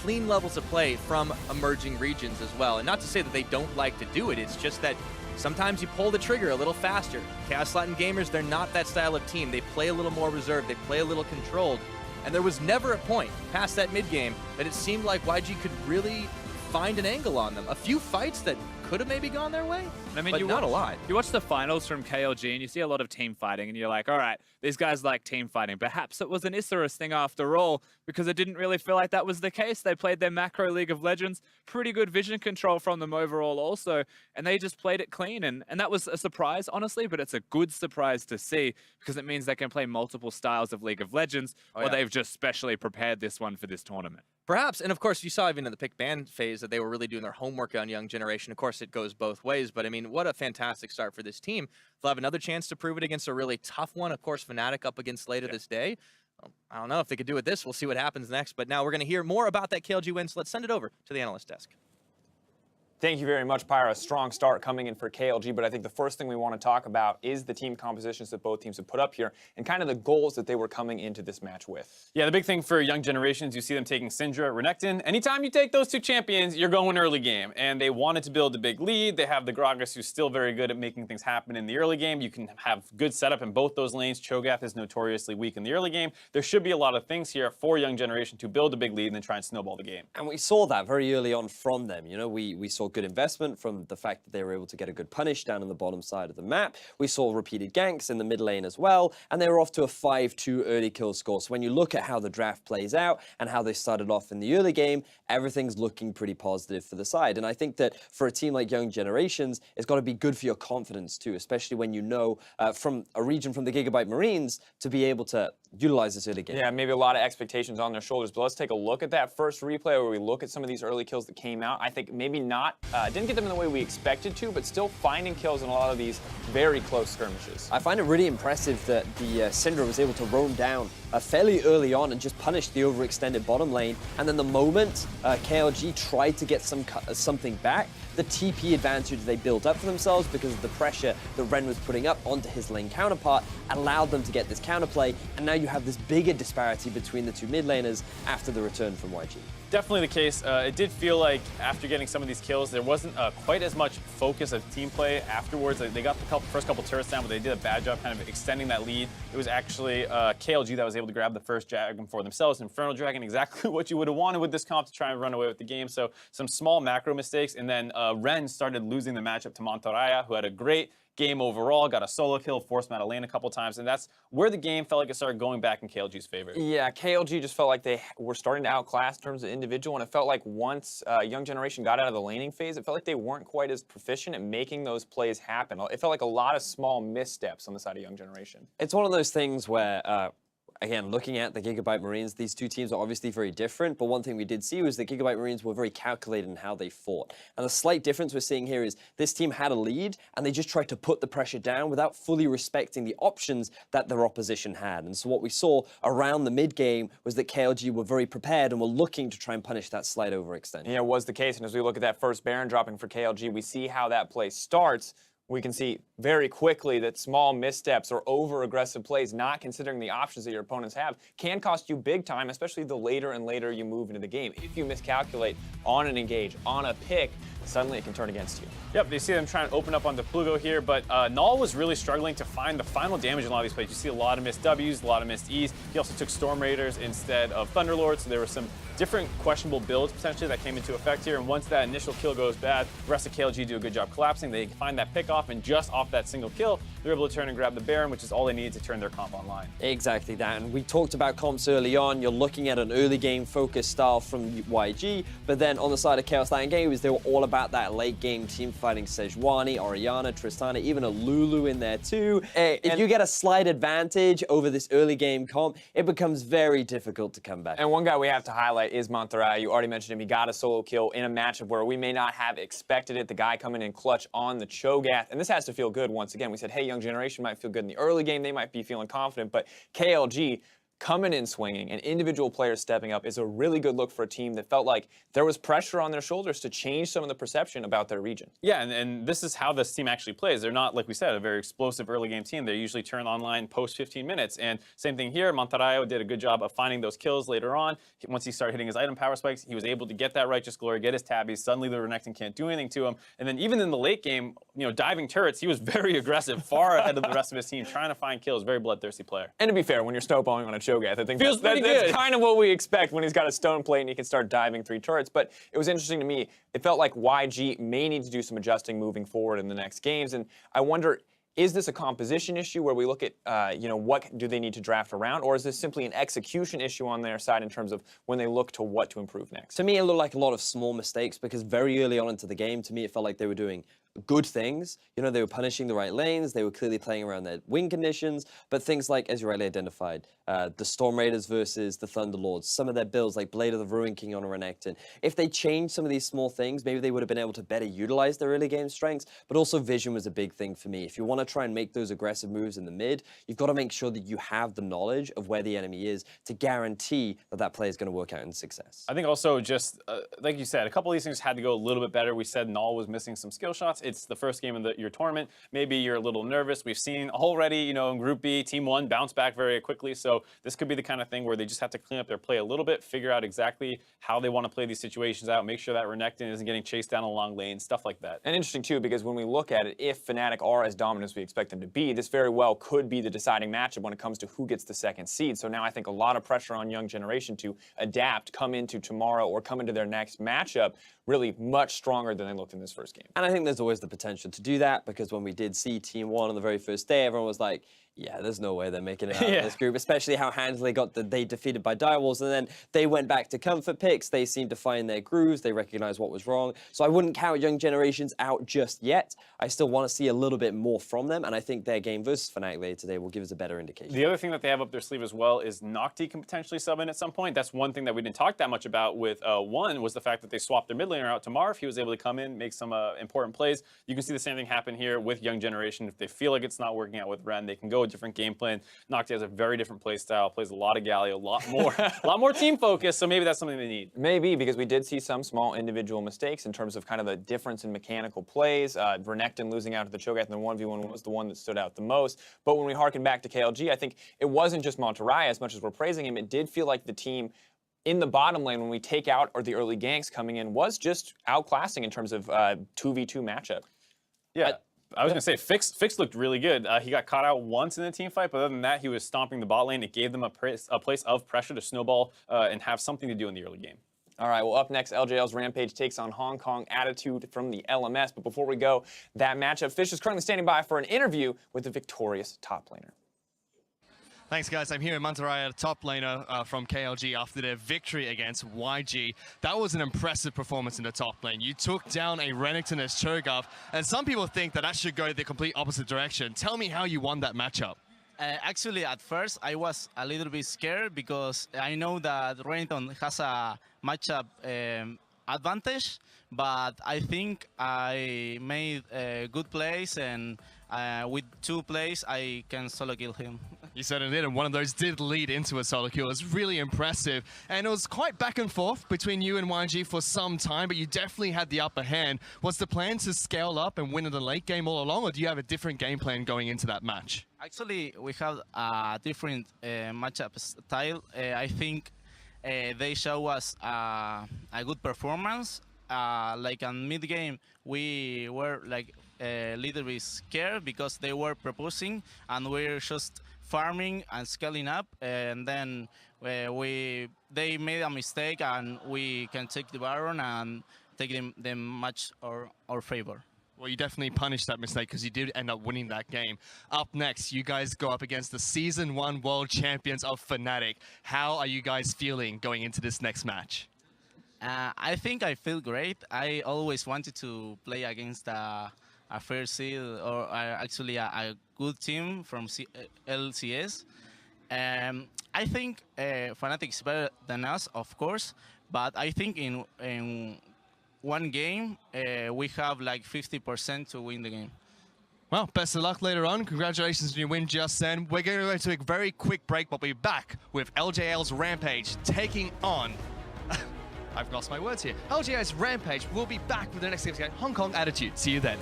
clean levels of play from emerging regions as well. And not to say that they don't like to do it, it's just that sometimes you pull the trigger a little faster. Chaos Latin Gamers, they're not that style of team. They play a little more reserved, they play a little controlled. And there was never a point past that mid-game that it seemed like YG could really find an angle on them. A few fights that could have maybe gone their way, I mean, but not a lot. You watch the finals from KLG and you see a lot of team fighting and you're like, all right, these guys like team fighting. Perhaps it was an Isurus thing after all, because it didn't really feel like that was the case. They played their macro League of Legends, pretty good vision control from them overall also, and they just played it clean. And that was a surprise, honestly, but it's a good surprise to see because it means they can play multiple styles of League of Legends, or they've just specially prepared this one for this tournament. Perhaps, and of course, you saw even in the pick ban phase that they were really doing their homework on Young Generation. Of course, it goes both ways, but I mean, what a fantastic start for this team. They'll have another chance to prove it against a really tough one. Of course, Fnatic up against later this day. I don't know if they could do it this. We'll see what happens next, but now we're going to hear more about that KLG win, so let's send it over to the analyst desk. Thank you very much, Pyra. A strong start coming in for KLG, but I think the first thing we want to talk about is the team compositions that both teams have put up here and kind of the goals that they were coming into this match with. Yeah, the big thing for Young Generations, you see them taking Syndra, Renekton. Anytime you take those 2 champions, you're going early game, and they wanted to build a big lead. They have the Gragas, who's still very good at making things happen in the early game. You can have good setup in both those lanes. Cho'Gath is notoriously weak in the early game. There should be a lot of things here for Young Generation to build a big lead and then try and snowball the game. And we saw that very early on from them. You know, we saw saw good investment from the fact that they were able to get a good punish down on the bottom side of the map. We saw repeated ganks in the mid lane as well, and they were off to a 5-2 early kill score. So when you look at how the draft plays out and how they started off in the early game, everything's looking pretty positive for the side. And I think that for a team like Young Generations, it's got to be good for your confidence too, especially when you know from a region from the Gigabyte Marines to be able to utilize this early game. Yeah, maybe a lot of expectations on their shoulders, but let's take a look at that first replay where we look at some of these early kills that came out. I think maybe not, didn't get them in the way we expected to, but still finding kills in a lot of these very close skirmishes. I find it really impressive that the Syndra was able to roam down fairly early on and just punish the overextended bottom lane. And then the moment KLG tried to get something back, the TP advantage they built up for themselves because of the pressure that Ren was putting up onto his lane counterpart allowed them to get this counterplay. And now you have this bigger disparity between the two mid laners after the return from YG. Definitely the case. It did feel like after getting some of these kills, there wasn't quite as much focus of team play afterwards. They got the first couple turrets down, but they did a bad job kind of extending that lead. It was actually KLG that was able to grab the first dragon for themselves. Infernal Dragon, exactly what you would have wanted with this comp to try and run away with the game. So some small macro mistakes, and then Ren started losing the matchup to MANTARRAYA, who had a great game overall, got a solo kill, forced him out of lane a couple times, and that's where the game felt like it started going back in KLG's favor. Yeah, KLG just felt like they were starting to outclass in terms of individual, and it felt like once Young Generation got out of the laning phase, it felt like they weren't quite as proficient at making those plays happen. It felt like a lot of small missteps on the side of Young Generation. It's one of those things where again, looking at the Gigabyte Marines, these two teams are obviously very different, but one thing we did see was that Gigabyte Marines were very calculated in how they fought. And the slight difference we're seeing here is this team had a lead, and they just tried to put the pressure down without fully respecting the options that their opposition had. And so what we saw around the mid-game was that KLG were very prepared and were looking to try and punish that slight overextension. Yeah, it was the case, and as we look at that first Baron dropping for KLG, we see how that play starts. We can see very quickly that small missteps or over-aggressive plays, not considering the options that your opponents have, can cost you big time, especially the later and later you move into the game. If you miscalculate on an engage, on a pick, suddenly it can turn against you. Yep, you see them trying to open up onto Plugo here, but Naul was really struggling to find the final damage in a lot of these plays. You see a lot of missed Ws, a lot of missed Es. He also took Storm Raiders instead of Thunderlords, so there were some different questionable builds potentially that came into effect here, and once that initial kill goes bad, the rest of KLG do a good job collapsing. They find that pick off, and just off that single kill, they're able to turn and grab the Baron, which is all they needed to turn their comp online. Exactly that, and we talked about comps early on. You're looking at an early game focused style from YG, but then on the side of Chaos Latin Games, they were all about that late game team fighting. Sejuani, Orianna, Tristana, even a Lulu in there too. If you get a slight advantage over this early game comp, it becomes very difficult to come back. And one guy we have to highlight is MANTARRAYA. You already mentioned him. He got a solo kill in a matchup where we may not have expected it. The guy coming in clutch on the Cho'Gath. And this has to feel good once again. We said, hey, Young Generation might feel good in the early game. They might be feeling confident. But KLG coming in swinging and individual players stepping up is a really good look for a team that felt like there was pressure on their shoulders to change some of the perception about their region. Yeah, and this is how this team actually plays. They're not, like we said, a very explosive early game team. They usually turn online post 15 minutes. And same thing here, MANTARRAYA did a good job of finding those kills later on. Once he started hitting his item power spikes, he was able to get that Righteous Glory, get his tabbies. Suddenly the Renekton can't do anything to him. And then even in the late game, you know, diving turrets, he was very aggressive, far ahead of the rest of his team, trying to find kills. Very bloodthirsty player. And to be fair, when you're snowballing on a Cho'Gath, I think that's kind of what we expect when he's got a stone plate and he can start diving 3 turrets. But it was interesting to me. It felt like YG may need to do some adjusting moving forward in the next games. And I wonder, is this a composition issue where we look at, you know, what do they need to draft around? Or is this simply an execution issue on their side in terms of when they look to what to improve next? To me, it looked like a lot of small mistakes because very early on into the game, to me, it felt like they were doing good things. You know, they were punishing the right lanes. They were clearly playing around their win conditions. But things like, as you rightly identified, the Storm Raiders versus the Thunderlords, some of their builds like Blade of the Ruin King on a Renekton. If they changed some of these small things, maybe they would have been able to better utilize their early game strengths. But also vision was a big thing for me. If you want to try and make those aggressive moves in the mid, you've got to make sure that you have the knowledge of where the enemy is to guarantee that that play is going to work out in success. I think also just, like you said, a couple of these things had to go a little bit better. We said Naul was missing some skill shots. It's the first game of your tournament. Maybe you're a little nervous. We've seen already, you know, in Group B, Team 1 bounce back very quickly. So this could be the kind of thing where they just have to clean up their play a little bit, figure out exactly how they want to play these situations out, make sure that Renekton isn't getting chased down a long lane, stuff like that. And interesting too, because when we look at it, if Fnatic are as dominant as we expect them to be, this very well could be the deciding matchup when it comes to who gets the second seed. So now I think a lot of pressure on Young Generation to adapt, come into tomorrow or come into their next matchup really much stronger than they looked in this first game. And I think there's always the potential to do that, because when we did see Team 1 on the very first day, everyone was like, yeah, there's no way they're making it out of this group, especially how handily they defeated by Direwolves, and then they went back to comfort picks. They seemed to find their grooves. They recognized what was wrong. So I wouldn't count Young Generations out just yet. I still want to see a little bit more from them, and I think their game versus Fnatic later today will give us a better indication. The other thing that they have up their sleeve as well is Nocti can potentially sub in at some point. That's one thing that we didn't talk that much about with One, was the fact that they swapped their mid laner out to Marv. He was able to come in, make some important plays. You can see the same thing happen here with Young Generation. If they feel like it's not working out with Ren, they can go a different game plan. Nocti has a very different play style, plays a lot of Galio, a lot more team focus, so maybe that's something they need. Maybe, because we did see some small individual mistakes in terms of kind of the difference in mechanical plays. Renekton losing out to the Cho'Gath in the 1v1 was the one that stood out the most. But when we harken back to KLG, I think it wasn't just MANTARRAYA, as much as we're praising him, it did feel like the team in the bottom lane, when we take out or the early ganks coming in, was just outclassing in terms of 2v2 matchup. Yeah. I was going to say, Fix looked really good. He got caught out once in the team fight, but other than that, he was stomping the bot lane. It gave them a place of pressure to snowball and have something to do in the early game. All right, well, up next, LJL's Rampage takes on Hong Kong Attitude from the LMS. But before we go, that matchup, Fish is currently standing by for an interview with the victorious top laner. Thanks, guys. I'm here in MANTARRAYA, top laner from KLG after their victory against YG. That was an impressive performance in the top lane. You took down a Renekton as Cho'Gath, and some people think that should go the complete opposite direction. Tell me how you won that matchup. Actually, at first, I was a little bit scared because I know that Renekton has a matchup advantage, but I think I made good plays, and with 2 plays, I can solo kill him. You certainly did, and one of those did lead into a solo kill. It was really impressive, and it was quite back and forth between you and YG for some time, but you definitely had the upper hand. Was the plan to scale up and win in the late game all along, or do you have a different game plan going into that match? Actually, we have a different matchup style. I think they show us a good performance. Like on mid game, we were like a little bit scared because they were proposing, and we're just farming and scaling up, and then they made a mistake, and we can take the Baron and take them match our favor. Well, you definitely punished that mistake because you did end up winning that game. Up next, you guys go up against the Season 1 World Champions of Fnatic. How are you guys feeling going into this next match? I think I feel great. I always wanted to play against a fair seed, or actually a good team from LCS. I think Fnatic is better than us, of course, but I think in one game, we have like 50% to win the game. Well, best of luck later on. Congratulations on your win just then. We're going to go to a very quick break, but we'll be back with LJL's Rampage taking on... I've lost my words here. LJL's Rampage will be back with the next game, Hong Kong Attitude. See you then.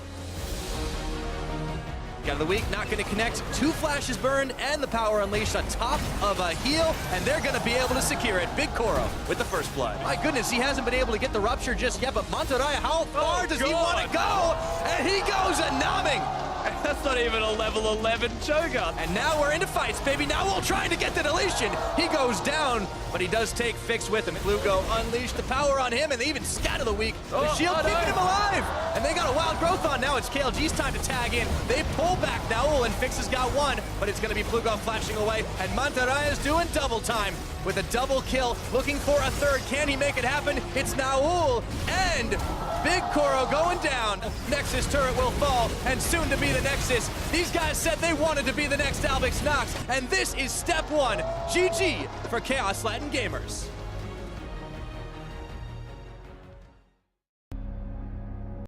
Got of the week, not going to connect. 2 flashes burned and the power unleashed on top of a heal, and they're going to be able to secure it. BigKoro with the first blood. My goodness, he hasn't been able to get the rupture just yet, but MANTARRAYA, how far does he want to go? And he goes a numbing. That's not even a level 11 Cho'Gath. And now we're into fights, baby. Naul trying to get the deletion. He goes down, but he does take Fix with him. Plugo unleashed the power on him, and they even scatter the weak. The shield keeping him alive. And they got a wild growth on now. It's KLG's time to tag in. They pull back Naul, and Fix has got 1, but it's going to be Plugo flashing away. And MANTARRAYA is doing double time with a double kill, looking for a third. Can he make it happen? It's Naul and BigKoro going down. Nexus turret will fall, and soon to be the Nexus. These guys said they wanted to be the next Albix Nox, and this is step 1. GG for Chaos Latin Gamers.